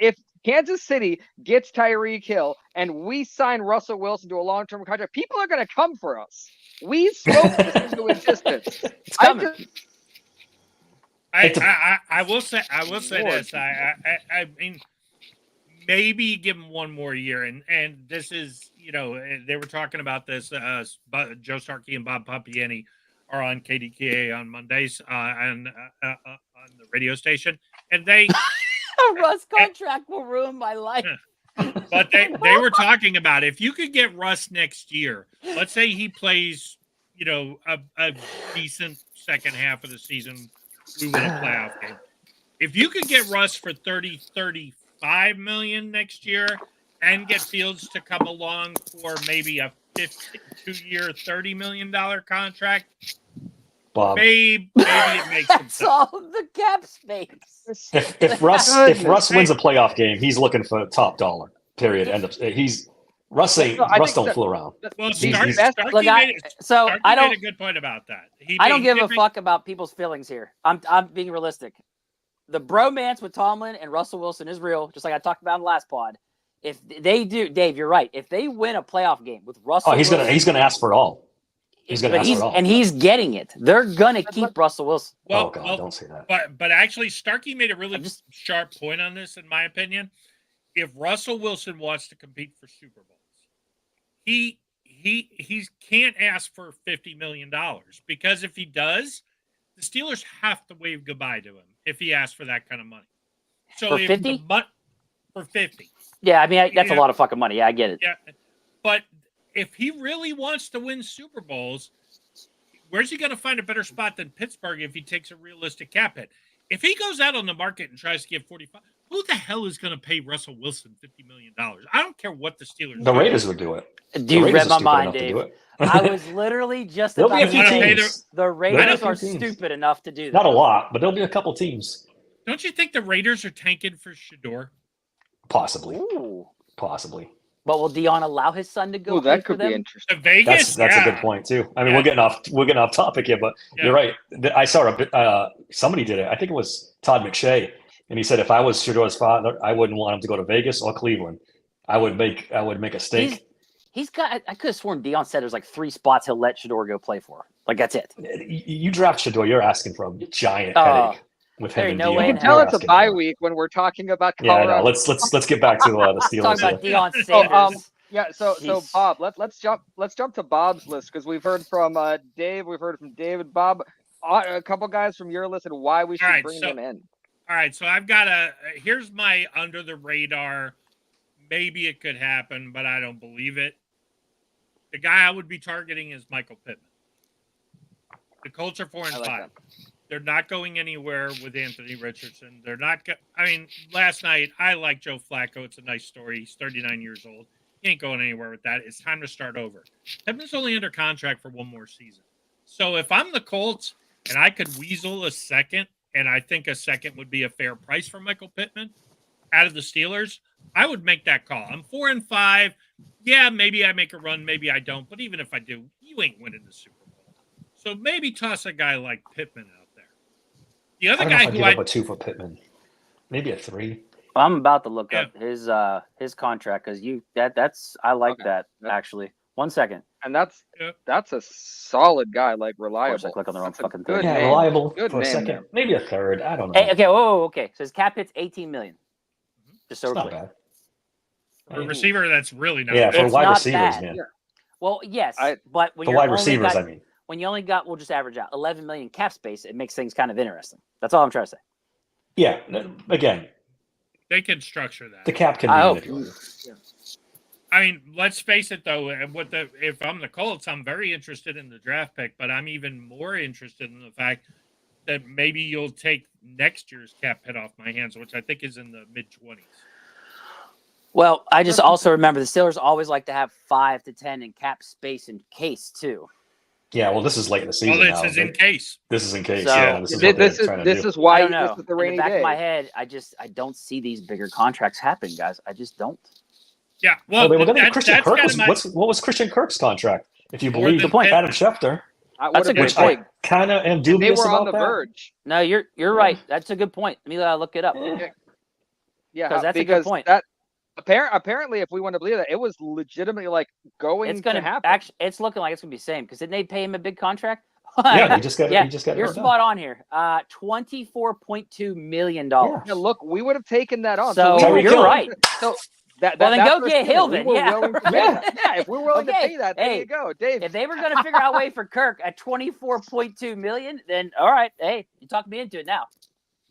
A: Kansas City gets Tyreek Hill and we sign Russell Wilson to a long-term contract, people are going to come for us. We spoke this into existence.
C: It's coming.
D: I will say
A: Lord.
D: this. I mean, maybe give him one more year, and this is, you know, they were talking about this. Joe Starkey and Bob Papiani are on KDKA on Mondays on the radio station, and they
C: A Russ contract will ruin my life.
D: but they were talking about if you could get Russ next year, let's say he plays, you know, a decent second half of the season, we win a playoff game. If you could get Russ for 35 million next year and get Fields to come along for maybe a 2-year, $30 million contract,
B: Bob,
D: maybe it makes some
C: That's
D: sense.
C: all the cap space.
B: if Russ wins a playoff game, he's looking for top dollar. Period. End of. Russ don't fool around.
D: Well,
A: Starkey
C: Look,
D: made
C: I
D: a good point about that.
C: I don't give a fuck about people's feelings here. I'm being realistic. The bromance with Tomlin and Russell Wilson is real, just like I talked about in the last pod. If they do, Dave, you're right. If they win a playoff game with Russell,
B: He's gonna ask for it all. He's gonna ask for it all.
C: And he's getting it. They're gonna keep Russell Wilson.
B: Oh God, don't say that.
D: But actually, Starkey made a really sharp point on this, in my opinion. If Russell Wilson wants to compete for Super Bowls, he can't ask for $50 million, because if he does, the Steelers have to wave goodbye to him if he asks for that kind of money. So
C: For 50?
D: For 50.
C: Yeah, I mean that's a lot of fucking money. Yeah, I get it.
D: Yeah, but if he really wants to win Super Bowls, where's he going to find a better spot than Pittsburgh if he takes a realistic cap hit? If he goes out on the market and tries to get 45, who the hell is going to pay Russell Wilson $50 million? I don't care what the Steelers
B: The
D: do.
B: Raiders would do it.
C: You read my mind, Dave. I was literally just
B: There'll
C: about
B: be a
C: to
B: few
C: say
B: teams.
C: the Raiders
B: There'll
C: are
B: be a few teams.
C: stupid enough to do that.
B: Not a lot, but there'll be a couple teams.
D: Don't you think the Raiders are tanking for Shador?
B: Possibly.
C: Ooh.
B: Possibly.
C: But will Dion allow his son to go?
A: Oh,
C: play
A: that
C: for
A: could
C: them?
A: be interesting.
D: To Vegas?
B: That's a good point too. I mean, we're getting off topic here, but you're right. I saw a bit. Somebody did it. I think it was Todd McShay, and he said if I was Shador's father, I wouldn't want him to go to Vegas or Cleveland. I would make a stake.
C: He's got. I could have sworn Dion said there's like 3 spots he'll let Shador go play for. Like that's it.
B: You draft Shador, you're asking for a giant headache with him and
C: no
B: Dion.
C: way
A: You
C: in
A: can tell
C: hell.
A: it's a bye week when we're talking about
B: Yeah, I
A: Colorado.
B: know. Let's get back to the
C: Talk
B: Steelers.
C: about Dion
A: So,
C: Sanders.
A: yeah, so
C: Jeez.
A: Bob, let's jump to Bob's list, because we've heard from Dave, we've heard from David, Bob, a couple guys from your list and why we should bring them in.
D: All right, so I've got here's my under the radar. Maybe it could happen, but I don't believe it. The guy I would be targeting is Michael Pittman. The Colts are 4-5. They're not going anywhere with Anthony Richardson. They're not. I mean, last night I like Joe Flacco. It's a nice story. He's 39 years old. He ain't going anywhere with that. It's time to start over. Pittman's only under contract for one more season. So if I'm the Colts and I could weasel a second, and I think a second would be a fair price for Michael Pittman out of the Steelers, I would make that call. I'm 4-5. Yeah, maybe I make a run, maybe I don't. But even if I do, you ain't winning the Super Bowl. So maybe toss a guy like Pittman out there. The other guy who
B: give up a 2 for Pittman, maybe a 3.
C: I'm about to look up his contract because that's I like that actually. 1 second.
A: And that's a solid guy, like
C: Of
A: reliable.
C: course, I click on the wrong
A: That's a
C: fucking
A: good
C: thing.
B: Yeah,
A: name.
B: reliable
A: Good
B: for a
A: name
B: second,
A: there.
B: maybe a third. I don't know.
C: Hey, okay, okay. So his cap hit's $18 million. Just so
B: It's
C: we're
B: not
C: clear.
B: bad.
D: For a receiver, that's really not
B: Yeah,
D: bad.
B: for
C: It's
B: wide
C: not
B: receivers,
C: bad.
B: man.
A: Yeah.
C: Well, yes, but when
B: For
C: you're
B: wide
C: only
B: receivers,
C: got,
B: I mean.
C: when you only got, we'll just average out 11 million cap space, it makes things kind of interesting. That's all I'm trying to say.
B: Yeah, again,
D: They can structure that.
B: the cap can
C: I
B: be
C: hope.
B: manipulated.
D: I mean, let's face it, though. If I'm the Colts, I'm very interested in the draft pick, but I'm even more interested in the fact that maybe you'll take next year's cap hit off my hands, which I think is in the mid-20s.
C: Well, I just also remember the Steelers always like to have 5 to 10 in cap space in case too.
B: Yeah, well, this is late in the season
D: Well, this
B: now.
D: is in case.
B: This is in case.
C: So-
B: Yeah, this is what
A: This
B: they're trying to
A: this
B: do.
A: is why
C: I don't know.
A: this is the
C: In
A: rainy
C: the back
A: day.
C: of my head, I don't see these bigger contracts happen, guys. I just don't.
D: Yeah.
B: Well,
D: Well,
B: they were going to
D: that,
B: Christian
D: that's
B: Kirk.
D: kind of
B: Was, what was Christian Kirk's contract? If you
D: More
B: believe
D: than
C: point.
B: Adam Schefter,
C: That's a
A: been
C: good
B: which
A: big.
C: point.
B: I kind of am
A: And they
B: dubious
A: were
B: about
A: on the
B: that.
A: verge.
C: No, you're right. That's a good point. Let me look it up.
B: Eh.
A: Yeah,
C: 'Cause that's a good
A: because
C: point.
A: that apparently, if we want to believe that, it was legitimately like going
C: It's going
A: to
C: to
A: happen.
C: actually. It's looking like it's going to be the same because didn't they pay him a big contract?
B: Yeah, he just got
C: Yeah,
B: he just got
C: You're
B: it done.
C: spot on here. $24.2 million.
A: Yeah, look, we would have taken that on.
C: So
A: we
B: Tyreek
A: were
C: you're
B: Hill.
C: right.
A: So that
C: Well, then
A: that
C: go
A: first
C: get
A: year,
C: Hill
A: we
C: then.
A: were
C: Yeah,
A: willing to pay
C: right.
A: that. Yeah, if we're willing
C: Okay,
A: to pay that, there
C: hey,
A: you go, Dave.
C: If they were going to figure out a way for Kirk at $24.2 million, then all right. Hey, you talked me into it now.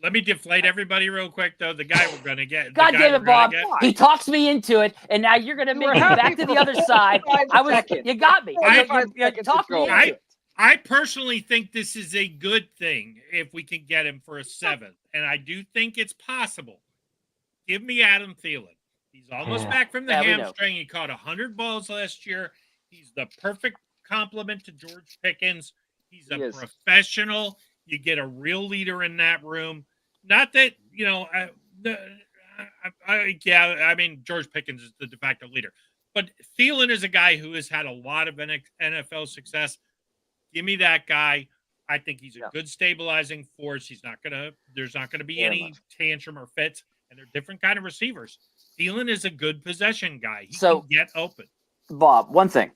D: Let me deflate everybody real quick, though. The guy we're going to get.
C: God
D: the guy
C: damn
D: we're
C: it,
D: gonna
C: Bob.
D: get-
C: He talks me into it, and now you're going to
A: You
C: make
A: were
C: me
A: happy
C: back to the
A: for
C: other side.
A: 5
C: I was.
A: seconds.
C: You got me.
A: 45
C: You
A: seconds
C: talked me
A: ago.
C: into it.
D: I personally think this is a good thing if we can get him for a 7th, and I do think it's possible. Give me Adam Thielen. He's almost back from the
C: Yeah, we know.
D: hamstring. He caught 100 balls last year. He's the perfect complement to George Pickens. He's
A: He
D: a
A: is.
D: professional. You get a real leader in that room. Not that, I mean, George Pickens is the de facto leader. But Thielen is a guy who has had a lot of NFL success. Give me that guy. I think he's a good stabilizing force. There's not gonna be any tantrum or fits, and they're different kind of receivers. Thielen is a good possession guy. He can get open.
C: Bob, one thing.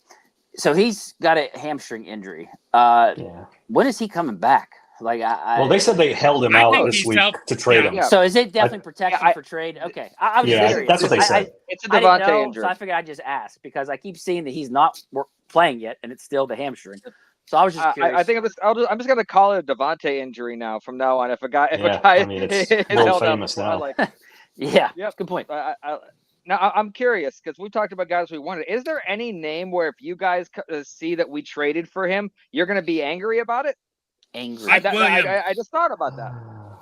C: So he's got a hamstring injury.
B: Yeah.
C: When is he coming back? Like,
B: Well, they said they held him
D: I
B: out
D: think
B: this
D: he's
B: week
D: out-
B: to trade
D: yeah.
B: him.
C: So is it definitely protection for trade? Okay, I was
B: Yeah,
C: serious.
B: that's what they said.
A: It's a
C: I didn't
A: Devontae
C: know,
A: injury.
C: so I figured I'd just ask because I keep seeing that he's not playing yet, and it's still the hamstring. So I was just curious.
A: I think I'm just gonna call it a Devontae injury now from now on. If a guy,
B: I mean, it's
A: is
B: world
A: held out
B: famous
A: before,
B: now.
A: like,
C: yeah,
A: Yep.
C: good point.
A: now I'm curious because we talked about guys we wanted. Is there any name where if you guys see that we traded for him, you're gonna be angry about it?
C: Angry.
D: Mike Williams.
A: I just thought about that.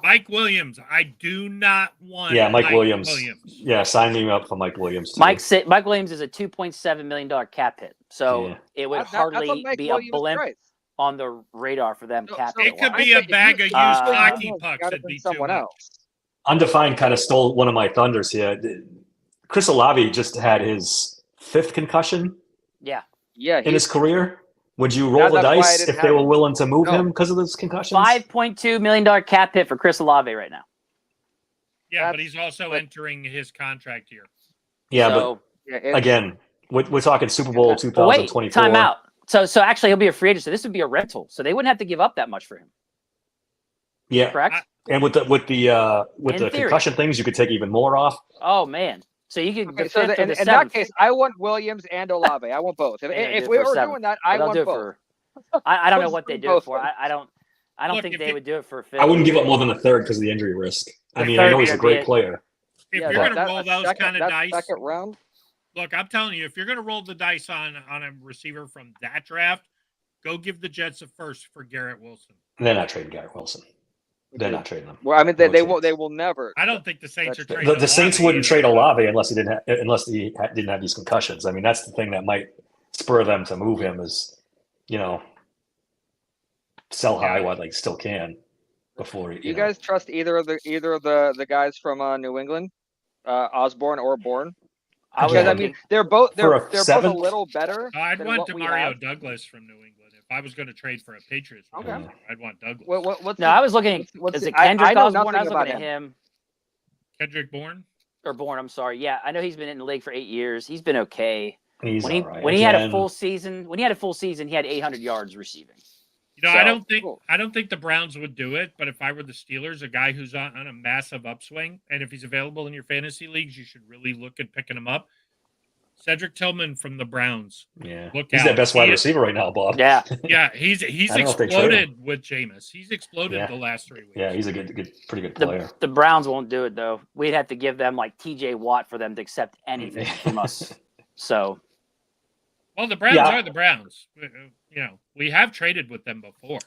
D: Mike Williams. I do not want
B: Yeah, Mike Williams. Yeah, sign me up for Mike Williams. Too.
C: Mike Williams is a $2.7 million cap hit, so
B: Yeah.
C: it would
A: That's a
C: hardly
A: Mike
C: be
A: Williams
C: a blimp
A: price.
C: on the radar for them. Cap hit.
D: It could
A: I
D: be a
A: think
D: bag of used hockey
A: Williams
D: pucks.
A: gotta
D: It'd
A: be
D: be
A: someone
D: too much.
A: else.
B: Undefined kind of stole one of my thunders here. Chris Olave just had his 5th concussion
C: Yeah,
A: Yeah,
B: in his career. Would you roll the
A: that's why I
B: dice
A: didn't
B: if they
A: have
B: were
A: him.
B: willing to move
A: No.
B: him because of those concussions?
C: $5.2 million cap hit for Chris Olave right now.
D: Yeah, but
A: That's-
D: he's also entering his contract year.
B: Yeah,
C: So,
B: but again, we're talking Super Bowl
A: Wait,
B: 2024.
C: time out. So actually, he'll be a free agent. So this would be a rental. So they wouldn't have to give up that much for him.
B: Yeah,
C: Correct?
B: and with the
C: In theory.
B: concussion things, you could take even more off.
C: Oh man. So you could
A: Okay,
C: the
A: so
C: fifth or
A: in
C: the
A: that
C: seventh.
A: case, I want Williams and Olave. I want both.
C: They're gonna
A: If
C: do it
A: we
C: for
A: were
C: seven.
A: doing that,
C: But
A: I
C: they'll
A: want
C: do it
A: both.
C: for. I don't know
A: Let's
C: what they
A: do
C: do it
A: both
C: for.
A: then.
C: I don't
D: Look,
C: think
D: if
C: they
D: you-
C: would do it for a fifth.
B: I wouldn't give up more than a third because of the injury risk. I
C: The
B: mean, I know
C: third
B: he's a
C: would
B: great
C: be it.
B: player.
D: If
A: Yeah,
D: you're going to
A: that-
D: roll
A: that
D: those kind of
A: that
D: dice,
A: second round.
D: look, I'm telling you, if you're going to roll the dice on a receiver from that draft, go give the Jets a first for Garrett Wilson.
B: They're not trading Garrett Wilson. They're not trading him.
A: Well, I mean,
B: No
A: they will.
B: chance.
A: They will never.
D: I don't think the Saints are
A: That's-
D: trading.
B: The Saints
D: Olave
B: wouldn't
D: either.
B: trade Olave unless he didn't have these concussions. I mean, that's the thing that might spur them to move him is, sell high while they still can before
A: Do you guys trust either of the guys from New England, Osborne or Bourne?
C: I
A: Because I
C: would
A: mean, they're both
B: For a
A: both a
B: seventh?
A: little better.
D: I'd
A: than
D: want
A: what we
D: Demario
A: have.
D: Douglas from New England. If I was going to trade for a Patriots,
A: Okay.
D: receiver, I'd want Douglas.
A: What's
C: No, I was looking at
A: what's
C: is
A: the-
C: it Kendrick
A: I know
C: Osborne? I was
A: nothing
C: looking
A: about
C: at him.
D: Kendrick Bourne.
C: Or Bourne, I'm sorry. Yeah, I know he's been in the league for 8 years. He's been okay.
B: He's
C: When he
B: all right.
C: when he had a
B: Again,
C: full season, he had 800 yards receiving.
D: You know,
C: So-
D: I don't think the Browns would do it, but if I were the Steelers, a guy who's on a massive upswing, and if he's available in your fantasy leagues, you should really look at picking him up. Cedric Tillman from the Browns.
B: yeah,
D: Look
B: he's
D: out.
B: their best wide
D: He-
B: receiver right now, Bob.
C: Yeah,
D: Yeah, he's
B: I don't know if they trade
D: exploded with Jameis. He's exploded
B: Yeah.
D: the last 3 weeks.
B: Yeah, he's a pretty good player.
C: the Browns won't do it though. We'd have to give them like TJ Watt for them to accept anything from us. So
D: Well, the Browns
B: Yeah.
D: are the Browns. We have traded with them before.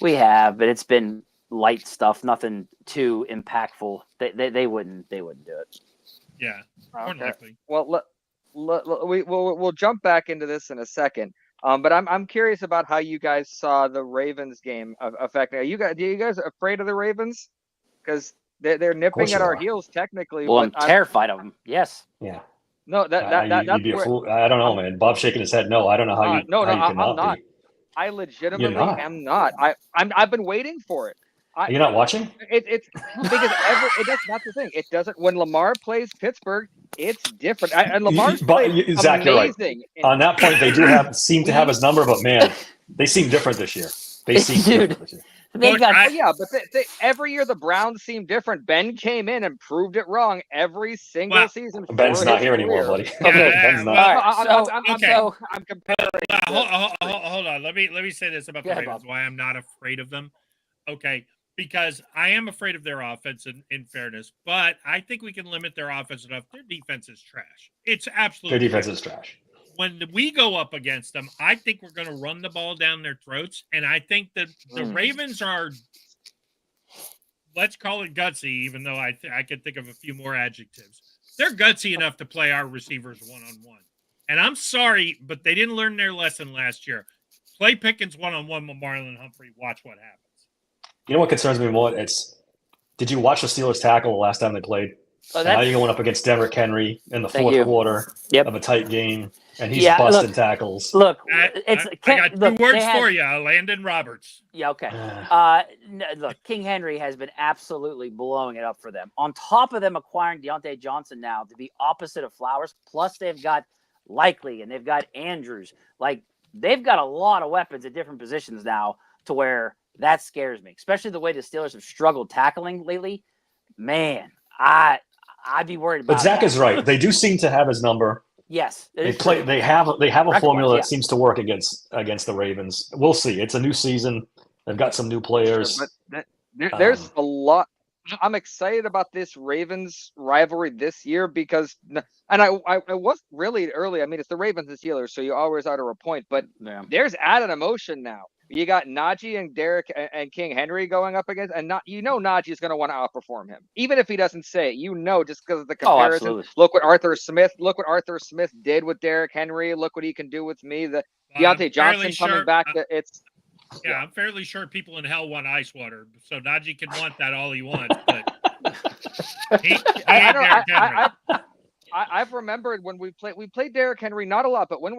C: we have, but it's been light stuff, nothing too impactful. They wouldn't do it.
D: Yeah, more than
A: Okay.
D: likely.
A: Well, we'll jump back into this in a second. But I'm curious about how you guys saw the Ravens game affecting. Are you guys afraid of the Ravens? Because they're nipping at our heels technically.
C: Well,
A: but
C: I'm terrified of them. Yes.
B: Yeah.
A: No, that's
B: you'd be a
A: where
B: fool. I don't know, man. Bob's shaking his head. No, I don't know how you
A: no,
B: how you
A: I'm
B: cannot
A: not.
B: be.
A: I
B: You're
A: legitimately
B: not.
A: am not. I've been waiting for it.
B: You're not watching?
A: It's because that's the thing. It doesn't when Lamar plays Pittsburgh, it's different. And Lamar's played
B: Zach, you're right.
A: amazing.
B: On that point, they do seem to have his number, but man, they seem different this year. They seem different this year.
C: They got
A: but every year the Browns seem different. Ben came in and proved it wrong every single season.
B: Ben's not here anymore, buddy.
C: Okay,
B: Ben's not.
C: All right,
A: I'm comparing.
D: Hold on. Let me say this about the Ravens. Why I'm not afraid of them. Okay, because I am afraid of their offense. In fairness, but I think we can limit their offense enough. Their defense is trash. It's absolutely
B: their defense is trash.
D: When we go up against them, I think we're going to run the ball down their throats, and I think that the Ravens are, let's call it gutsy, even though I can think of a few more adjectives. They're gutsy enough to play our receivers one-on-one. And I'm sorry, but they didn't learn their lesson last year. Play Pickens one-on-one with Marlon Humphrey. Watch what happens.
B: You know what concerns me more? Did you watch the Steelers tackle the last time they played? Now you're going up against Derrick Henry in the fourth quarter of a tight game, and he's busting tackles.
C: Look,
D: I got two words for you, Landon Roberts.
C: Yeah, okay. Look, King Henry has been absolutely blowing it up for them. On top of them acquiring Deontay Johnson now to be opposite of Flowers, plus they've got Likely and they've got Andrews. Like, they've got a lot of weapons at different positions now to where that scares me, especially the way the Steelers have struggled tackling lately. Man, I'd be worried about.
B: But Zach is right. They do seem to have his number.
C: Yes,
B: they play. They have a formula that seems to work against the Ravens. We'll see. It's a new season. They've got some new players.
A: Sure, but there's a lot. I'm excited about this Ravens rivalry this year because, and I was really early. I mean, it's the Ravens and Steelers, so you always are to a point. But there's added emotion now. You got Najee and Derek and King Henry going up against, and Najee's going to want to outperform him, even if he doesn't say it. Just because of the comparison. Look what Arthur Smith did with Derek Henry. Look what he can do with me. The Deontay Johnson coming back.
D: I'm fairly sure people in hell want ice water, so Najee can want that all he wants. But
A: I've remembered when we played Derek Henry not a lot, but when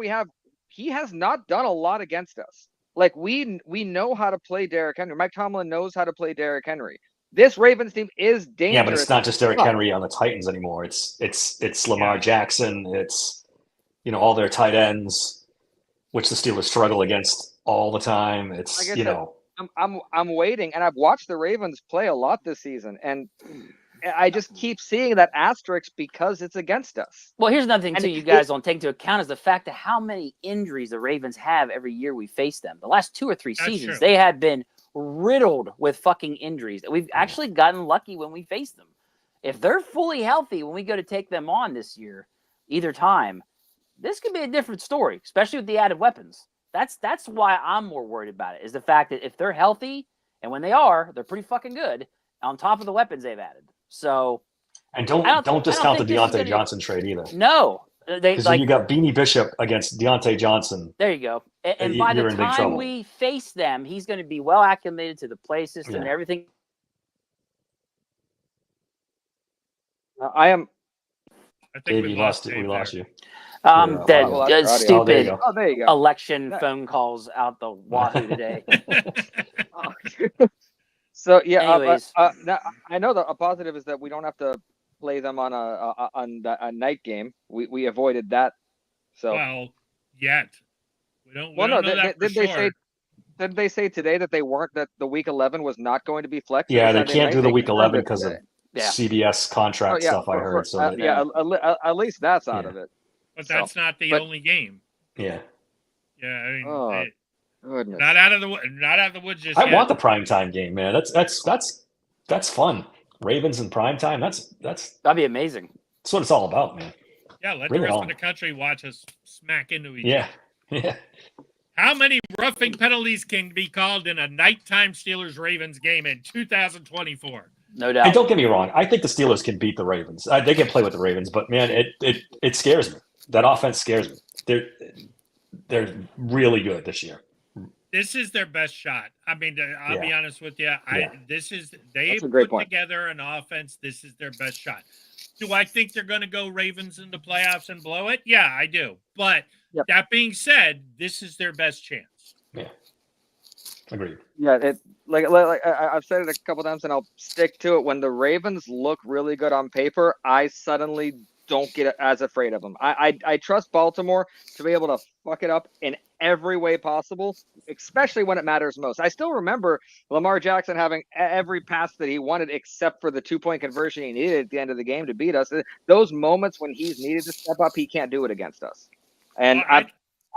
A: he has not done a lot against us. Like we know how to play Derrick Henry. Mike Tomlin knows how to play Derrick Henry. This Ravens team is dangerous.
B: Yeah, but it's not just Derrick Henry on the Titans anymore. It's Lamar Jackson. It's all their tight ends, which the Steelers struggle against all the time. It's
A: I'm waiting, and I've watched the Ravens play a lot this season, and I just keep seeing that asterisk because it's against us.
C: Well, here's another thing, too, you guys don't take into account is the fact of how many injuries the Ravens have every year we face them. The last 2 or 3 seasons, they have been riddled with fucking injuries. We've actually gotten lucky when we face them. If they're fully healthy when we go to take them on this year, either time, this could be a different story, especially with the added weapons. That's why I'm more worried about it, is the fact that if they're healthy, and when they are, they're pretty fucking good, on top of the weapons they've added. So,
B: and don't discount the Deontay Johnson trade either.
C: No,
B: because you got Beanie Bishop against Deontay Johnson.
C: There you go. And by the time we face them, he's going to be well acclimated to the play system and everything.
A: I
D: think
B: we lost you.
C: Stupid election phone calls out the wazoo today.
A: So I know a positive is that we don't have to play them on a night game. We avoided that. So
D: yet we don't.
A: Did they say today that that the week 11 was not going to be flexed?
B: Yeah, they can't do the week 11 because of CBS contract stuff. I heard.
A: At least that's out of it.
D: But that's not the only game.
B: Yeah.
D: Yeah, I mean,
A: goodness.
D: Not out of the woods just
B: I
D: yet.
B: want the primetime game, man. That's fun. Ravens in primetime.
C: That'd be amazing.
B: That's what it's all about, man.
D: Yeah, let the rest of the country watch us smack into each other.
B: Yeah.
D: How many roughing penalties can be called in a nighttime Steelers-Ravens game in 2024?
C: No doubt.
B: And don't get me wrong. I think the Steelers can beat the Ravens. They can play with the Ravens, but man, it scares me. That offense scares me. they're really good this year.
D: This is their best shot. I mean, I'll be honest with you. They
A: That's a great
D: put
A: point.
D: together an offense. This is their best shot. Do I think they're going to go Ravens in the playoffs and blow it? Yeah, I do. But that being said, this is their best chance.
B: Yeah, agreed.
A: Yeah, I've said it a couple times, and I'll stick to it. When the Ravens look really good on paper, I suddenly don't get as afraid of them. I trust Baltimore to be able to fuck it up in every way possible, especially when it matters most. I still remember Lamar Jackson having every pass that he wanted, except for the 2-point conversion he needed at the end of the game to beat us. Those moments when he's needed to step up, he can't do it against us. And
D: I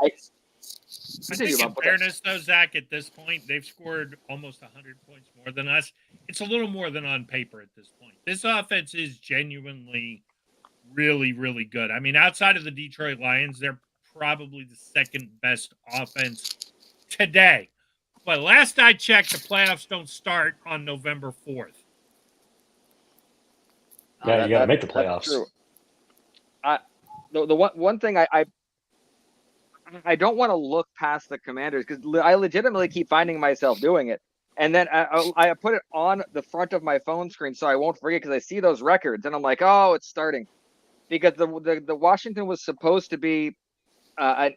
D: think in fairness, though, Zach, at this point, they've scored almost 100 points more than us. It's a little more than on paper at this point. This offense is genuinely really, really good. I mean, outside of the Detroit Lions, they're probably the second best offense today. But last I checked, the playoffs don't start on November 4th.
B: Yeah, you got to make the playoffs.
A: True. The one thing I don't want to look past the Commanders, because I legitimately keep finding myself doing it. And then I put it on the front of my phone screen so I won't forget, because I see those records and I'm like, oh, it's starting. Because the Washington was supposed to be an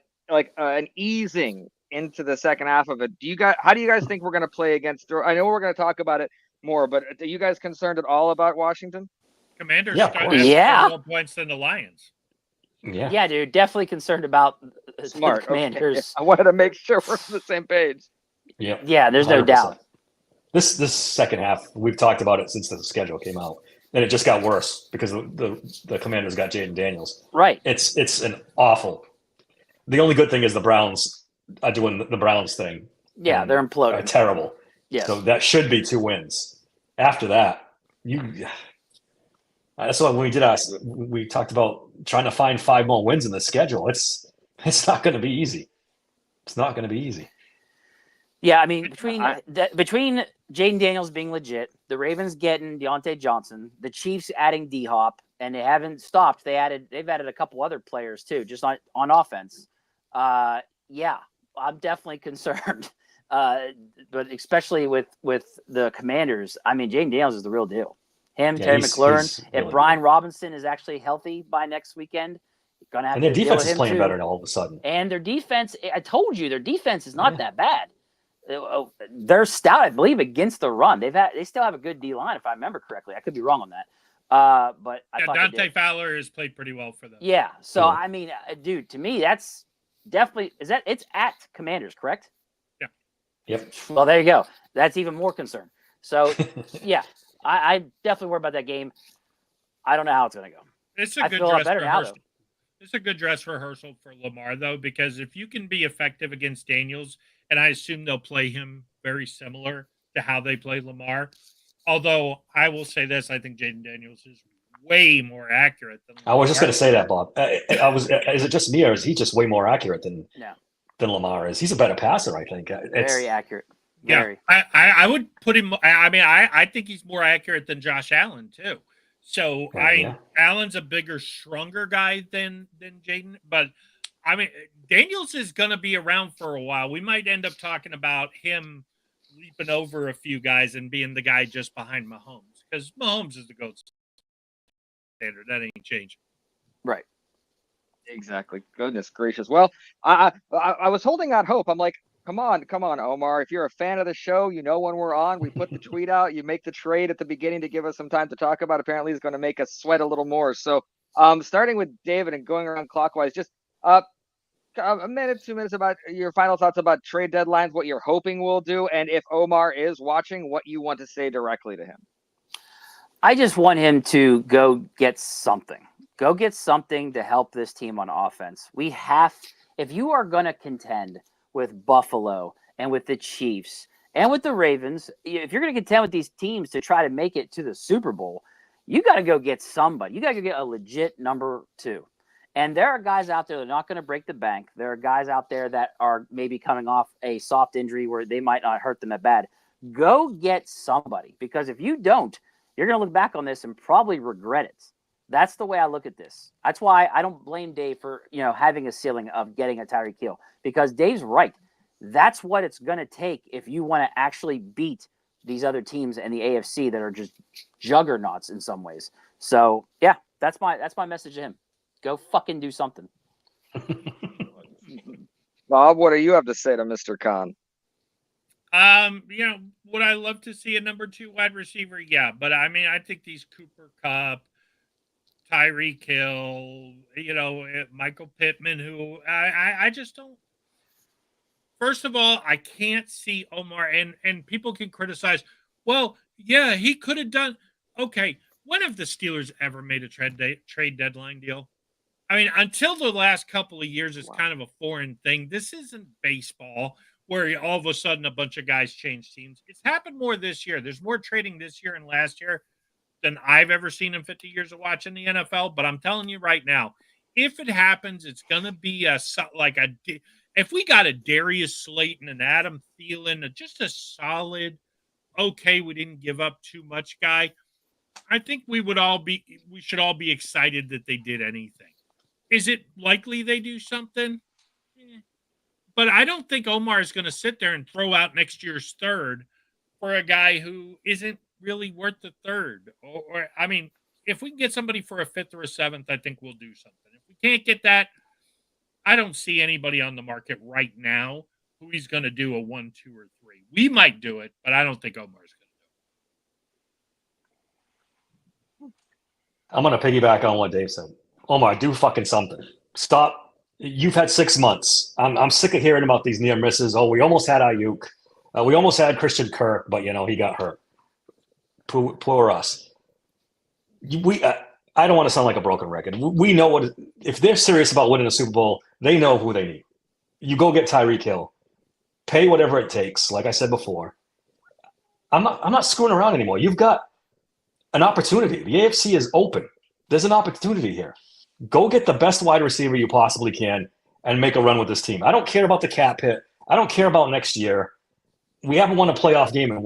A: easing into the second half of it. How do you guys think we're going to play against? I know we're going to talk about it more, but are you guys concerned at all about Washington?
D: Commanders more points than the Lions.
C: Yeah, dude, definitely concerned about the Commanders.
A: Okay. I wanted to make sure we're on the same page.
C: Yeah, there's 100%. No doubt.
B: This second half, we've talked about it since the schedule came out, and it just got worse because the Commanders got Jaden Daniels.
C: Right.
B: It's an awful. The only good thing is the Browns are doing the Browns thing.
C: Yeah, they're imploding.
B: Terrible.
C: Yes.
B: So that should be 2 wins. After that, that's why when we talked about trying to find 5 more wins in the schedule. It's not going to be easy. It's not going to be easy.
C: Yeah, I mean, between Jaden Daniels being legit, the Ravens getting Deontay Johnson, the Chiefs adding D-Hop, and they haven't stopped. They've added a couple other players too, just on offense. Yeah, I'm definitely concerned. But especially with the Commanders, I mean, Jaden Daniels is the real deal. Terry McLaurin. If Brian Robinson is actually healthy by next weekend, going to have. And
B: their defense is playing better now all of a sudden.
C: And their defense, I told you, their defense is not that bad. They're stout, I believe, against the run. They still have a good D line, if I remember correctly. I could be wrong on that. But I thought
D: Dante Fowler has played pretty well for them.
C: Yeah. So I mean, dude, to me, that's definitely it's at Commanders, correct?
D: Yeah.
B: Yep.
C: Well, there you go. That's even more concern. So yeah, I definitely worry about that game. I don't know how it's going to go.
D: It's a good dress rehearsal. It's a good dress rehearsal for Lamar, though, because if you can be effective against Daniels, and I assume they'll play him very similar to how they play Lamar. Although I will say this, I think Jaden Daniels is way more accurate than Lamar.
B: I was just going to say that, Bob. Is it just me, or is he just way more accurate than Lamar is? He's a better passer, I think.
C: Very accurate.
D: Very. Yeah, I would put him. I mean, I think he's more accurate than Josh Allen too. So Allen's a bigger, stronger guy than Jaden, but I mean, Daniels is going to be around for a while. We might end up talking about him leaping over a few guys and being the guy just behind Mahomes, because Mahomes is the GOAT standard. That ain't changing.
C: Right.
A: Exactly. Goodness gracious. Well, I was holding out hope. I'm like, come on, Omar. If you're a fan of the show, you know when we're on, we put the tweet out. You make the trade at the beginning to give us some time to talk about. Apparently, it's going to make us sweat a little more. So, starting with David and going around clockwise, just a minute, 2 minutes about your final thoughts about trade deadlines, what you're hoping we'll do, and if Omar is watching, what you want to say directly to him.
C: I just want him to go get something. Go get something to help this team on offense. If you are going to contend with Buffalo and with the Chiefs and with the Ravens, if you're going to contend with these teams to try to make it to the Super Bowl, you got to go get somebody. You got to go get a legit number 2. And there are guys out there that are not going to break the bank. There are guys out there that are maybe coming off a soft injury where they might not hurt them that bad. Go get somebody, because if you don't, you're going to look back on this and probably regret it. That's the way I look at this. That's why I don't blame Dave for, having a ceiling of getting a Tyreek Hill, because Dave's right. That's what it's going to take if you want to actually beat these other teams in the AFC that are just juggernauts in some ways. So, yeah, that's my message to him. Go fucking do something.
A: Bob, what do you have to say to Mr. Khan?
D: Would I love to see a number 2 wide receiver? Yeah, but I mean, I think these Cooper Kupp, Tyreek Hill, Michael Pittman, who I just don't. First of all, I can't see Omar, and people can criticize. Well, yeah, he could have done. Okay, when have the Steelers ever made a trade deadline deal? I mean, until the last couple of years, it's kind of a foreign thing. This isn't baseball where all of a sudden a bunch of guys change teams. It's happened more this year. There's more trading this year and last year than I've ever seen in 50 years of watching the NFL. But I'm telling you right now, if it happens, it's going to be if we got a Darius Slayton and Adam Thielen, just a solid, okay, we didn't give up too much guy, I think we should all be excited that they did anything. Is it likely they do something? But I don't think Omar is going to sit there and throw out next year's third for a guy who isn't really worth the third. Or I mean, if we can get somebody for a 5th or a 7th, I think we'll do something. If we can't get that, I don't see anybody on the market right now who he's going to do a 1, 2, or 3. We might do it, but I don't think Omar's going to do it.
B: I'm going to piggyback on what Dave said. Omar, do fucking something. Stop. You've had 6 months. I'm sick of hearing about these near misses. Oh, we almost had Ayuk. We almost had Christian Kirk, but, he got hurt. Poor us. I don't want to sound like a broken record. We know if they're serious about winning a Super Bowl, they know who they need. You go get Tyreek Hill. Pay whatever it takes, like I said before. I'm not screwing around anymore. You've got an opportunity. The AFC is open. There's an opportunity here. Go get the best wide receiver you possibly can and make a run with this team. I don't care about the cap hit. I don't care about next year. We haven't won a playoff game in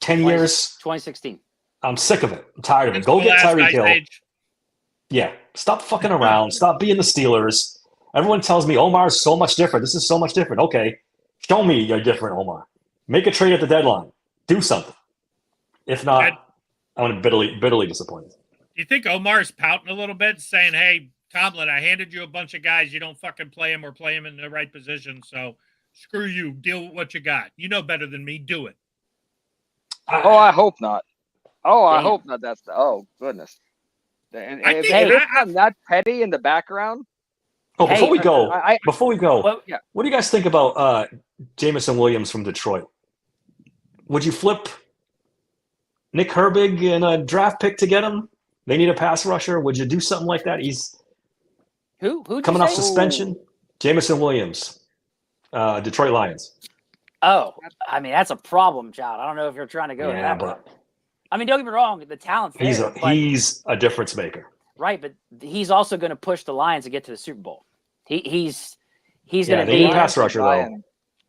B: 10 years?
C: 2016.
B: I'm sick of it. I'm tired of it. Go get Tyreek Hill. Yeah. Stop fucking around. Stop being the Steelers. Everyone tells me Omar's so much different. This is so much different. Okay. Show me you're different, Omar. Make a trade at the deadline. Do something. If not, I'm bitterly disappointed.
D: Do you think Omar's pouting a little bit, saying, hey, Tomlin, I handed you a bunch of guys. You don't fucking play them or play them in the right position. So screw you. Deal with what you got. You know better than me. Do it.
A: Oh, I hope not. Oh, I hope not. Goodness. And if it's not that petty in the background.
B: Oh, before we go,
A: well, yeah.
B: What do you guys think about Jameson Williams from Detroit? Would you flip Nick Herbig and a draft pick to get him? They need a pass rusher. Would you do something like that? He's
C: who
B: coming off suspension. Jameson Williams, Detroit Lions.
C: Oh, I mean, that's a problem, child. I don't know if you're trying to go with that. But I mean, don't get me wrong. The talent's there.
B: He's a difference maker.
C: Right, but he's also going to push the Lions to get to the Super Bowl. He's going to
B: be a pass rusher, though.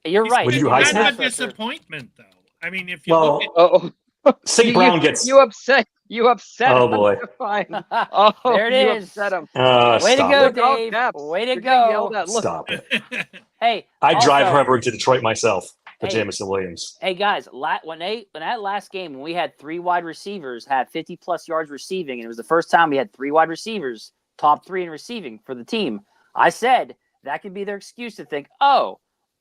C: You're right.
D: Would you not a disappointment, though? I mean, if you look at
B: St. Brown gets
A: you upset.
B: Oh boy!
C: There it is.
A: Upset him.
C: Way to go, Dave! Way to go!
B: Stop it!
C: Hey,
B: I drive Herbert to Detroit myself for Jameson Williams.
C: Hey guys, when that last game when we had 3 wide receivers had 50+ yards receiving, and it was the first time we had 3 wide receivers top 3 in receiving for the team, I said that could be their excuse to think,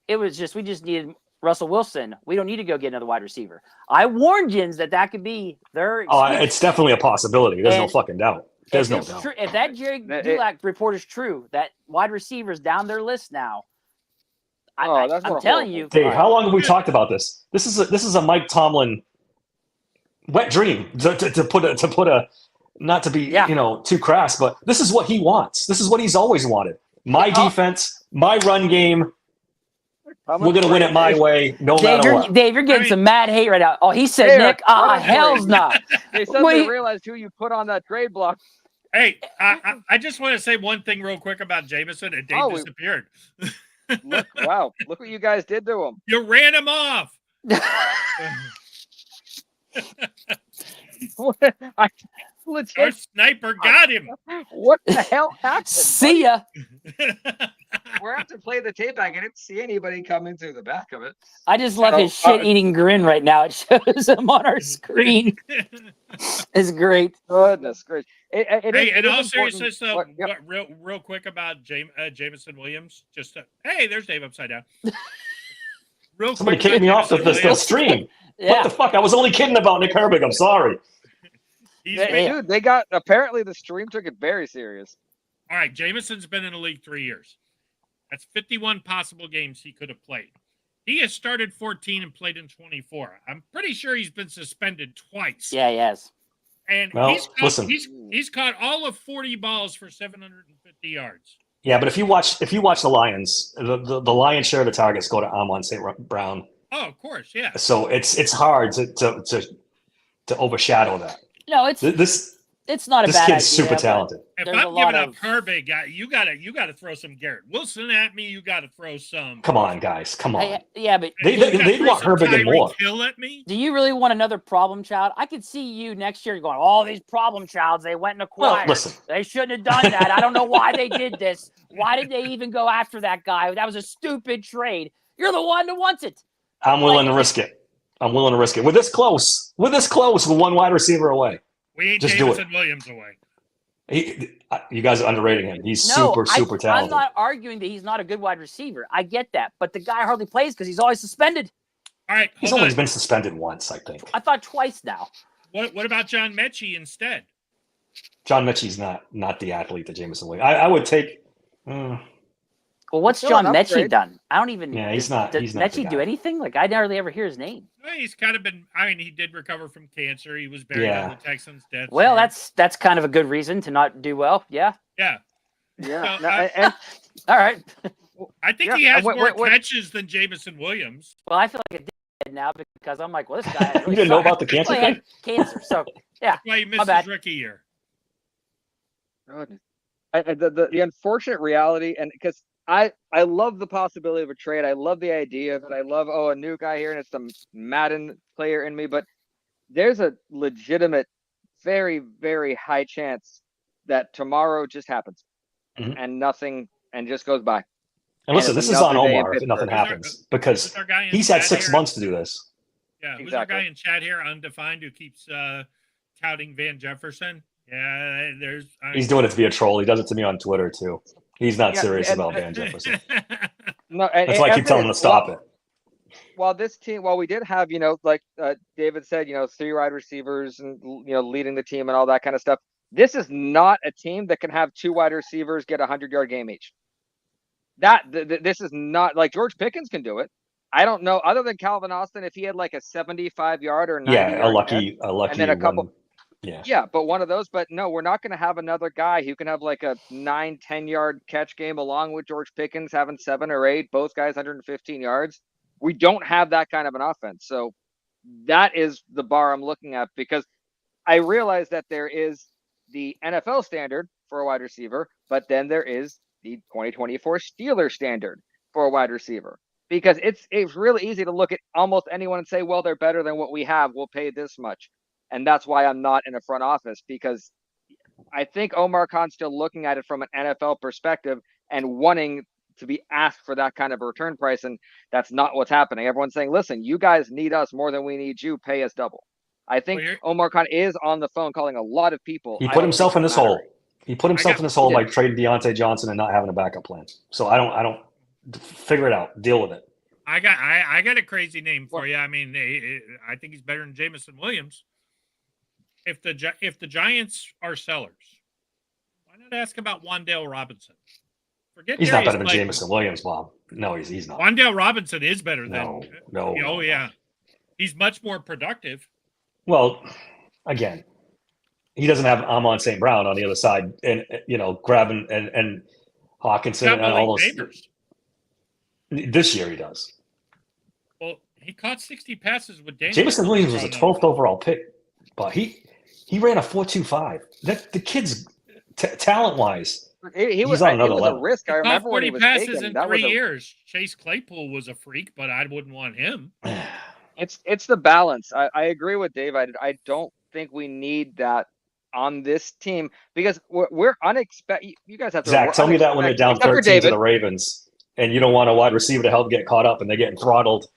C: we just needed Russell Wilson. We don't need to go get another wide receiver. I warned Jins that could be their excuse.
B: It's definitely a possibility. There's no fucking doubt. There's no doubt.
C: If that Jerry Dulac report is true, that wide receivers down their list now, I'm telling you.
B: Dave, how long have we talked about this? This is a Mike Tomlin wet dream to put a not to be too crass, but this is what he wants. This is what he's always wanted. My defense, my run game. We're going to win it my way, matter what.
C: Dave, you're getting some mad hate right now. Oh, he said, Nick, hell's not.
A: They suddenly realized who you put on that trade block.
D: Hey, I just want to say one thing real quick about Jameson, and Dave disappeared.
A: Look what you guys did to him.
D: You ran him off. Our
A: legit.
D: sniper got him.
A: What the hell happened?
C: See ya.
A: We're have to play the tape back. I didn't see anybody coming through the back of it.
C: I just love his
A: So,
C: shit-eating grin right now. It shows him on our screen. It's great.
A: Goodness gracious!
D: Hey, in all
A: important-
D: seriousness, though,
A: Yep.
D: what, real quick about Jameson Williams. Just hey, there's Dave upside down. Real
B: Somebody
D: quick
B: kicked me
D: about
B: off the
D: Jameson Williams.
B: stream.
C: Yeah.
B: What the fuck? I was only kidding about Nick Herbig. I'm sorry.
D: He's
C: Yeah,
D: been-
A: Dude, they got apparently the stream took it very serious.
D: All right, Jameson's been in the league 3 years. That's 51 possible games he could have played. He has started 14 and played in 24. I'm pretty sure he's been suspended twice.
C: Yeah, yes.
D: And
B: Well,
D: he's
B: listen.
D: he's caught all of 40 balls for 750 yards.
B: Yeah, but if you watch the Lions, the lion's share of the targets go to Amon St. Brown.
D: Oh, of course, yeah.
B: So it's hard to overshadow that.
C: No, it's not a
B: This
C: bad
B: kid's
C: idea,
B: super
C: but
B: talented.
D: If
C: there's
D: I'm
C: a lot
D: giving up
C: of-
D: Herbig, you gotta throw some Garrett Wilson at me. You gotta throw some.
B: Come on, guys. Come on.
C: Yeah, but
B: They
D: You gotta
B: want
D: throw some
B: Herbig and
D: Tyreek
B: more.
D: Hill at me.
C: do you really want another problem child? I could see you next year going, all these problem childs, they went and
B: Well,
C: acquired.
B: listen.
C: They shouldn't have done that. I don't know why they did this. Why did they even go after that guy? That was a stupid trade. You're the one that wants it.
B: I'm willing to risk it. We're this close. We're one wide receiver away.
D: We ain't
B: Just do
D: Jameson Williams away.
B: You guys are underrating him. He's
C: No,
B: super
C: I'm
B: talented.
C: not arguing that he's not a good wide receiver. I get that. But the guy hardly plays because he's always suspended.
D: All right,
B: He's
D: hold
B: only
D: on.
B: been suspended once, I think.
C: I thought twice now.
D: What about John Mechie instead?
B: John Mechie's not the athlete that Jameson Williams. I would take.
C: Well, what's
A: Still
C: John
A: an
C: Mechie
A: upgrade.
C: done? I don't even.
B: Yeah, he's
C: does-
B: not-
C: Does
B: he's not the
C: Mechie do
B: guy.
C: anything? Like I hardly ever hear his name.
D: Well, he's kind of been. I mean, he did recover from cancer. He was buried
B: Yeah.
D: on the Texans' death.
C: Well,
D: chart.
C: that's kind of a good reason to not do well. Yeah.
D: yeah.
A: Yeah.
D: So,
A: No,
D: I-
A: and
C: All right.
D: I think
A: Yeah,
D: he has
A: wait,
D: more
A: wait, wait.
D: catches than Jameson Williams.
C: Well, I feel like a dickhead now because I'm like, well, this guy. Really
B: You didn't know
C: sucks.
B: about the cancer
C: Well, he
B: thing?
C: had cancer. So yeah.
D: That's why he missed
C: bad.
D: his rookie year.
A: goodness. The unfortunate reality, and because I love the possibility of a trade. I love the idea of it. I love a new guy here, and it's the Madden player in me. But there's a legitimate, very very high chance that tomorrow just happens,
B: Mhm.
A: and nothing, and just goes by.
B: And listen,
A: And
B: this
A: it's
B: is on
A: another day in
B: Omar if nothing
A: Pittsburgh.
B: happens because
D: Who's our guy in
B: he's had
D: chat
B: 6
D: here?
B: months to do this.
D: Yeah, who's
A: Exactly.
D: our guy in chat here, undefined, who keeps touting Van Jefferson? Yeah, there's.
B: He's doing it to be a troll. He does it to me on Twitter too. He's not
A: Yeah,
B: serious
A: and-
B: about Van Jefferson.
A: No,
B: That's why I keep telling him to stop it.
A: While this team, while we did have, like David said, 3 wide receivers and leading the team and all that kind of stuff. This is not a team that can have 2 wide receivers get 100-yard game each. This is not like George Pickens can do it. I don't know, other than Calvin Austin, if he had like a 75-yard or 90
B: Yeah, a lucky
A: and then a couple.
B: one. Yeah.
A: Yeah, but one of those. But no, we're not going to have another guy who can have like a 9-10-yard catch game along with George Pickens having 7 or 8, both guys 115 yards. We don't have that kind of an offense. So that is the bar I'm looking at, because I realize that there is the NFL standard for a wide receiver, but then there is the 2024 Steelers standard for a wide receiver, because it's really easy to look at almost anyone and say, well, they're better than what we have. We'll pay this much. And that's why I'm not in a front office, because I think Omar Khan's still looking at it from an NFL perspective and wanting to be asked for that kind of a return price. And that's not what's happening. Everyone's saying, listen, you guys need us more than we need you. Pay us double. I think Omar Khan is on the phone calling a lot of people.
B: He
A: I
B: put
A: don't
B: himself
A: think
B: in
A: it's
B: this hole.
A: mattering.
B: He put himself in this hole
A: he
B: by
A: did.
B: trading Deontay Johnson and not having a backup plan. So I don't figure it out. Deal with it.
D: I got a crazy name for you. I mean, I think he's better than Jameson Williams. If the Giants are sellers, why not ask about Wan'Dale Robinson? Forget
B: He's not
D: Darius
B: better than
D: Slay.
B: Jameson Williams, Bob. No, he's not.
D: Wan'Dale Robinson is better
B: No,
D: than.
B: no.
D: Oh yeah, he's much more productive.
B: Well, again, he doesn't have Amon St. Brown on the other side, and grabbing and Hawkinson
D: Got
B: and all
D: Malik
B: those.
D: Neighbors.
B: This year he does.
D: Well, he caught 60 passes with Daniel.
B: Jameson Williams was a 12th overall pick, but he ran a 4.25. That the kid's talent wise.
A: He was
B: on
A: it
B: another
A: was
B: level.
A: a risk. I
D: He caught
A: remember when
D: 40
A: he was
D: passes
A: taken.
D: in
A: That
D: 3
A: was
D: years. Chase Claypool was a freak, but I wouldn't want him.
A: It's the balance. I agree with Dave. I don't think we need that on this team because we're unexpected. You guys have to.
B: Zach, tell me that when they're down
A: except for
B: 13 to
A: David.
B: the Ravens, and you don't want a wide receiver to help get caught up, and they're getting throttled.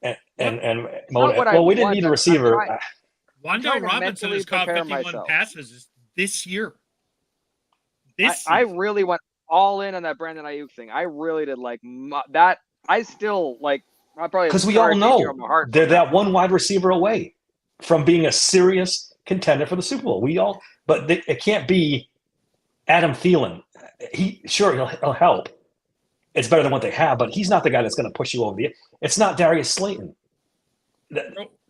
B: Well, we didn't need a receiver.
D: Wando Robinson has caught 51 passes this year.
A: I really went all in on that Brandon Ayuk thing. I really did like that. I still like.
B: Because we all know they're that one wide receiver away from being a serious contender for the Super Bowl. But it can't be Adam Thielen. He'll help. It's better than what they have, but he's not the guy that's going to push you over the. It's not Darius Slayton.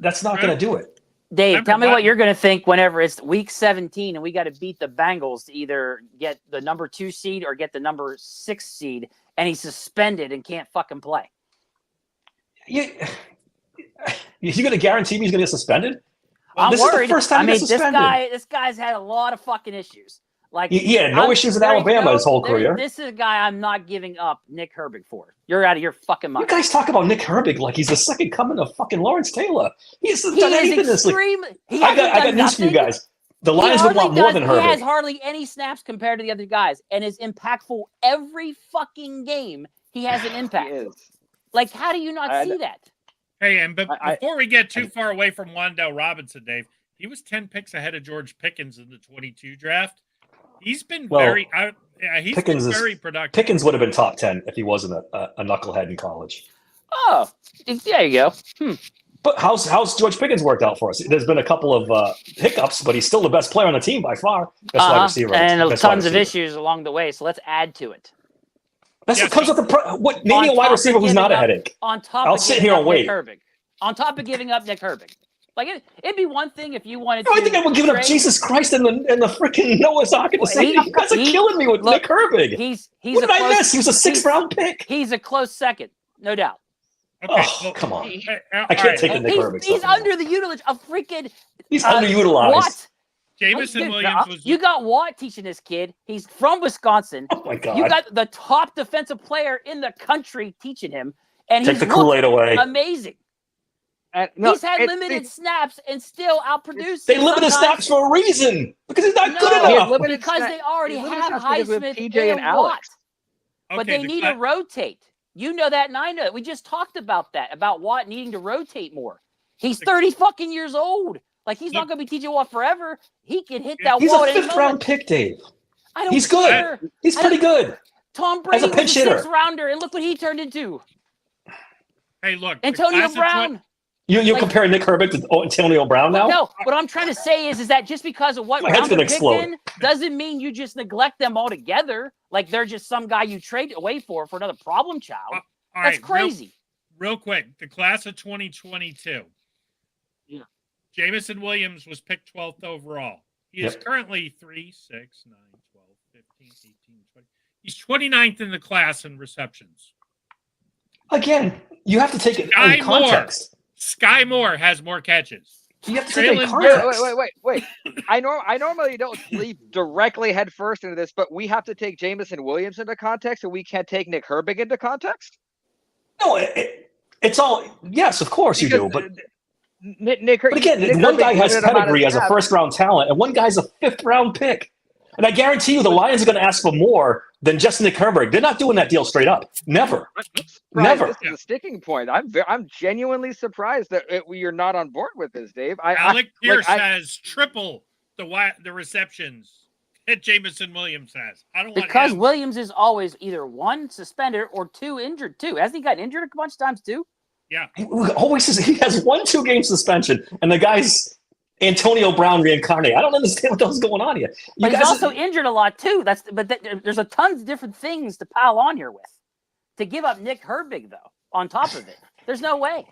B: That's not going to do it.
C: Dave, tell me what you're going to think whenever it's week 17 and we got to beat the Bengals to either get the number 2 seed or get the number 6 seed, and he's suspended and can't fucking play.
B: You going to guarantee me he's going to get suspended?
C: I'm
B: this
C: worried.
B: Is the first time he gets suspended.
C: This guy's had a lot of fucking issues. Like
B: he had no issues in Alabama his whole career.
C: This is a guy I'm not giving up Nick Herbig for. You're out of your fucking mind.
B: You guys talk about Nick Herbig like he's the second coming of fucking Lawrence Taylor. He hasn't done anything this league. I got news for you guys. The Lions would want more than Herbig.
C: He has hardly any snaps compared to the other guys and is impactful every fucking game. He has an impact. Like, how do you not see that?
D: Hey, before we get too far away from Wandale Robinson, Dave, he was 10 picks ahead of George Pickens in the 22 draft. He's been very productive.
B: Pickens would have been top 10 if he wasn't a knucklehead in college.
C: Oh, there you go.
B: But how's George Pickens worked out for us? There's been a couple of hiccups, but he's still the best player on the team by far. Best wide receiver.
C: And tons of issues along the way, so let's add to it.
B: That's what comes with the name a wide receiver who's not a headache. I'll sit here and wait.
C: On top of giving up Nick Herbig. Like it'd be one thing if you wanted
B: to. I think I would give up Jesus Christ and the freaking Noah's Ark. You guys are killing me with Nick Herbig. What did I miss? He was a 6th round pick.
C: He's a close second, no doubt.
B: Okay, come on. I can't take the Nick Herbig.
C: He's under the utilage of freaking.
B: He's underutilized.
C: Watt.
D: Jameson Williams was.
C: You got Watt teaching this kid. He's from Wisconsin.
B: Oh my God.
C: You got the top defensive player in the country teaching him, and
B: take the Kool-Aid away.
C: Amazing. He's had limited snaps and still outproduced.
B: They limited snaps for a reason because he's not good enough.
C: Because they already have Highsmith and Alex. But they need to rotate. You know that, and I know that. We just talked about that, about Watt needing to rotate more. He's 30 fucking years old. Like, he's not going to be teaching Watt forever. He can hit that wall at any moment.
B: He's a 5th round pick, Dave.
C: He's
B: good. He's pretty good.
C: Tom Brady was a 6th rounder, and look what he turned into.
D: Hey, look.
C: Antonio Brown.
B: You're comparing Nick Herbig to Antonio Brown now?
C: No, what I'm trying to say is that just because of what round they're picked in doesn't mean you just neglect them altogether. Like they're just some guy you trade away for another problem child. That's crazy.
D: Real quick, the class of 2022. Yeah. Jameson Williams was picked 12th overall. He is currently 3, 6, 9, 12, 15, 18, 20. He's 29th in the class in receptions.
B: Again, you have to take it in context.
D: Sky Moore has more catches.
B: You have to take it in context.
A: Wait. I normally don't leap directly head first into this, but we have to take Jameson Williams into context, and we can't take Nick Herbig into context?
B: No, it's all yes, of course you do, but
A: Nick
B: one guy has pedigree as a 1st round talent, and one guy's a 5th round pick. And I guarantee you the Lions are going to ask for more than just Nick Herbig. They're not doing that deal straight up. Never. Never.
A: This is a sticking point. I'm genuinely surprised that you're not on board with this, Dave.
D: Alec Pierce has triple the receptions that Jameson Williams has. I don't want
C: because Williams is always either 1 suspended or 2 injured too. Hasn't he gotten injured a bunch of times too?
D: Yeah.
B: He has 1-2 game suspension, and the guy's Antonio Brown reincarnated. I don't understand what the hell's going on here.
C: But he's also injured a lot too. There's a tons of different things to pile on here with. To give up Nick Herbig though, on top of it, there's no way.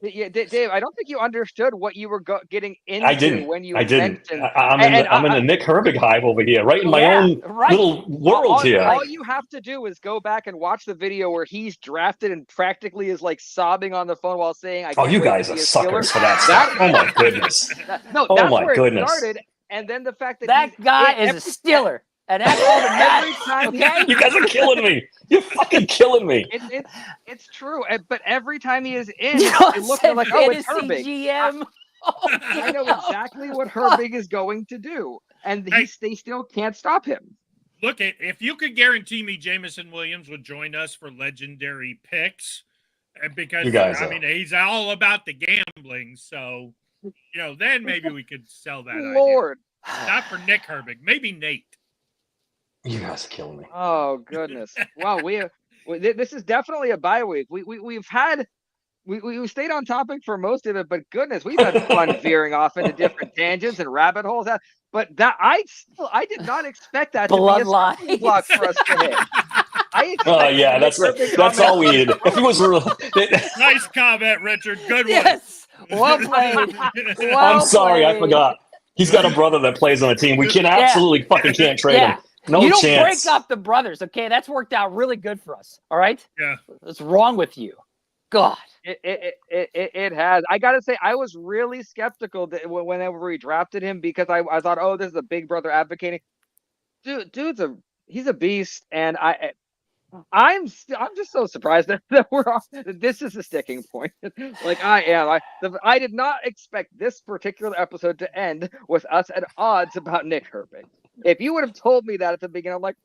A: Yeah, Dave, I don't think you understood what you were getting into when you mentioned.
B: I'm in the Nick Herbig hive over here, right in my own little world here.
A: All you have to do is go back and watch the video where he's drafted and practically is like sobbing on the phone while saying,
B: you guys are suckers for that stuff. Oh my goodness.
A: That's where it started. And then the fact
C: that guy is a Steeler. And that's all that matters. Okay?
B: You guys are killing me. You're fucking killing me.
A: It's true. But every time he is in, it looks like, it's Herbig.
C: GM.
A: I know exactly what Herbig is going to do, and they still can't stop him.
D: Look, if you could guarantee me Jameson Williams would join us for legendary picks, because he's all about the gambling. So, then maybe we could sell that
A: Lord.
D: idea. Not for Nick Herbig, maybe Nate.
B: You guys are killing me.
A: Oh goodness! Wow, this is definitely a bye week. We've had. We stayed on topic for most of it, but goodness, we've had fun veering off into different tangents and rabbit holes. But that I did not expect that to be a stumbling block for us to hit.
B: That's all we needed. If it was
D: nice comment, Richard. Good one.
C: Yes, well played.
B: I'm sorry, I forgot. He's got a brother that plays on the team. We absolutely fucking can't trade him. No
C: you don't
B: chance.
C: break up the brothers, okay? That's worked out really good for us. All right.
D: Yeah.
C: What's wrong with you? God.
A: It has. I gotta say, I was really skeptical whenever we drafted him, because I thought, oh, this is a big brother advocating. Dude's he's a beast, and I'm just so surprised that this is a sticking point. Like I am. I did not expect this particular episode to end with us at odds about Nick Herbig. If you would have told me that at the beginning, I'm like,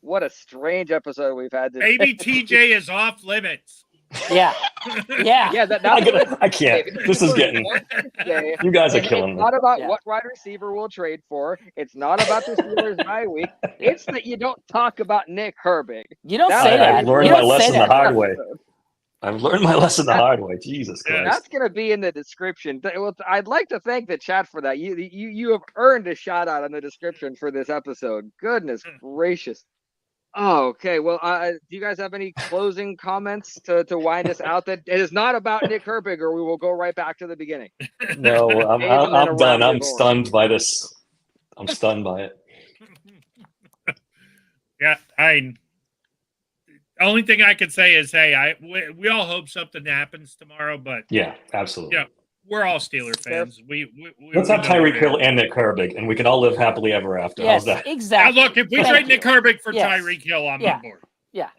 A: what a strange episode we've had today.
D: Maybe TJ is off limits.
C: Yeah.
B: I can't. This is getting. You guys are killing me.
A: It's not about what wide receiver we'll trade for. It's not about the Steelers bye week. It's that you don't talk about Nick Herbig.
C: You don't say that.
B: I've learned my lesson the hard way. I've learned my lesson the hard way. Jesus Christ.
A: That's going to be in the description. I'd like to thank the chat for that. You have earned a shout out in the description for this episode. Goodness gracious. Oh, okay. Well, do you guys have any closing comments to wind us out? That it is not about Nick Herbig, or we will go right back to the beginning.
B: No, I'm done. I'm stunned by this. I'm stunned by it.
D: Yeah, only thing I could say is, hey, we all hope something happens tomorrow, but
B: yeah, absolutely.
D: Yeah, we're all Steeler fans.
B: Let's have Tyreek Hill and Nick Herbig, and we can all live happily ever after.
C: Yes,
B: how's that?
C: Exactly.
D: Now look, if we trade Nick Herbig for Tyreek Hill, I'm on board.
C: Yeah.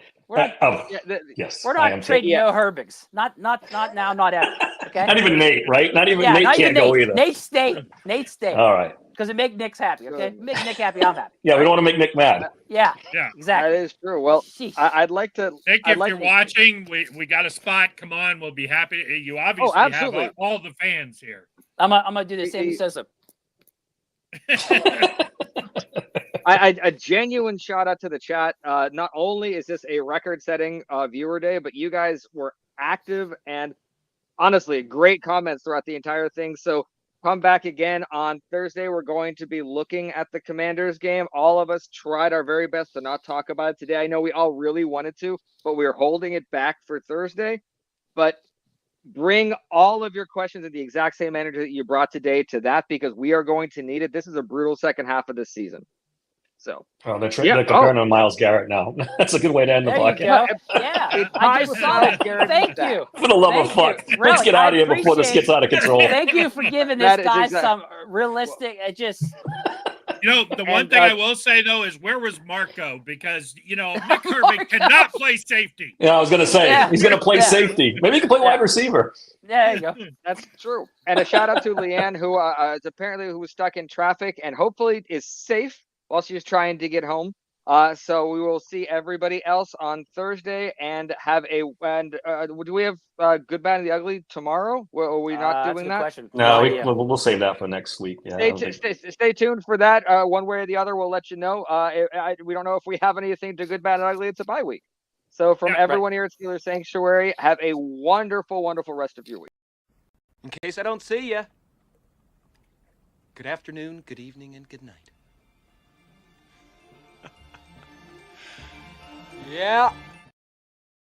B: Yes.
C: We're not trading no Herbigs. Not now, not ever. Okay.
B: Not even Nate, right? Not even Nate can't go either.
C: Nate stay.
B: All right.
C: Because it make Nick's happy. Okay. Make Nick happy. I'm happy.
B: Yeah, we don't want to make Nick mad.
C: Yeah. Exactly.
A: That is true. Well, I'd like to.
D: Nick, if you're watching, we got a spot. Come on, we'll be happy. You obviously have all the fans here.
C: I'm gonna do the same. Says
A: a genuine shout out to the chat. Not only is this a record-setting viewer day, but you guys were active and honestly great comments throughout the entire thing. So come back again on Thursday. We're going to be looking at the Commanders game. All of us tried our very best to not talk about it today. I know we all really wanted to, but we were holding it back for Thursday. But bring all of your questions in the exact same energy that you brought today to that, because we are going to need it. This is a brutal second half of this season. So,
B: they're comparing to Myles Garrett now. That's a good way to end the podcast.
C: Yeah, I just saw it. Thank you.
B: For the love of fuck, let's get out of here before this gets out of control.
C: Thank you for giving this guy some realistic.
D: The one thing I will say though is, where was Marco? Because Nick Herbig cannot play safety.
B: Yeah, I was going to say he's going to play safety. Maybe he can play wide receiver.
C: There you go.
A: That's true. And a shout out to Leanne, who who was stuck in traffic and hopefully is safe while she's trying to get home. So we will see everybody else on Thursday and do we have Good, Bad, and the Ugly tomorrow? Are we not doing that?
C: Question.
B: No, we'll save that for next week. Yeah,
A: stay tuned for that. One way or the other, we'll let you know. We don't know if we have anything to Good, Bad, and Ugly. It's a bye week. So from everyone here at Steelers Sanctuary, have a wonderful, wonderful rest of your week.
E: In case I don't see you, good afternoon, good evening, and good night. Yeah.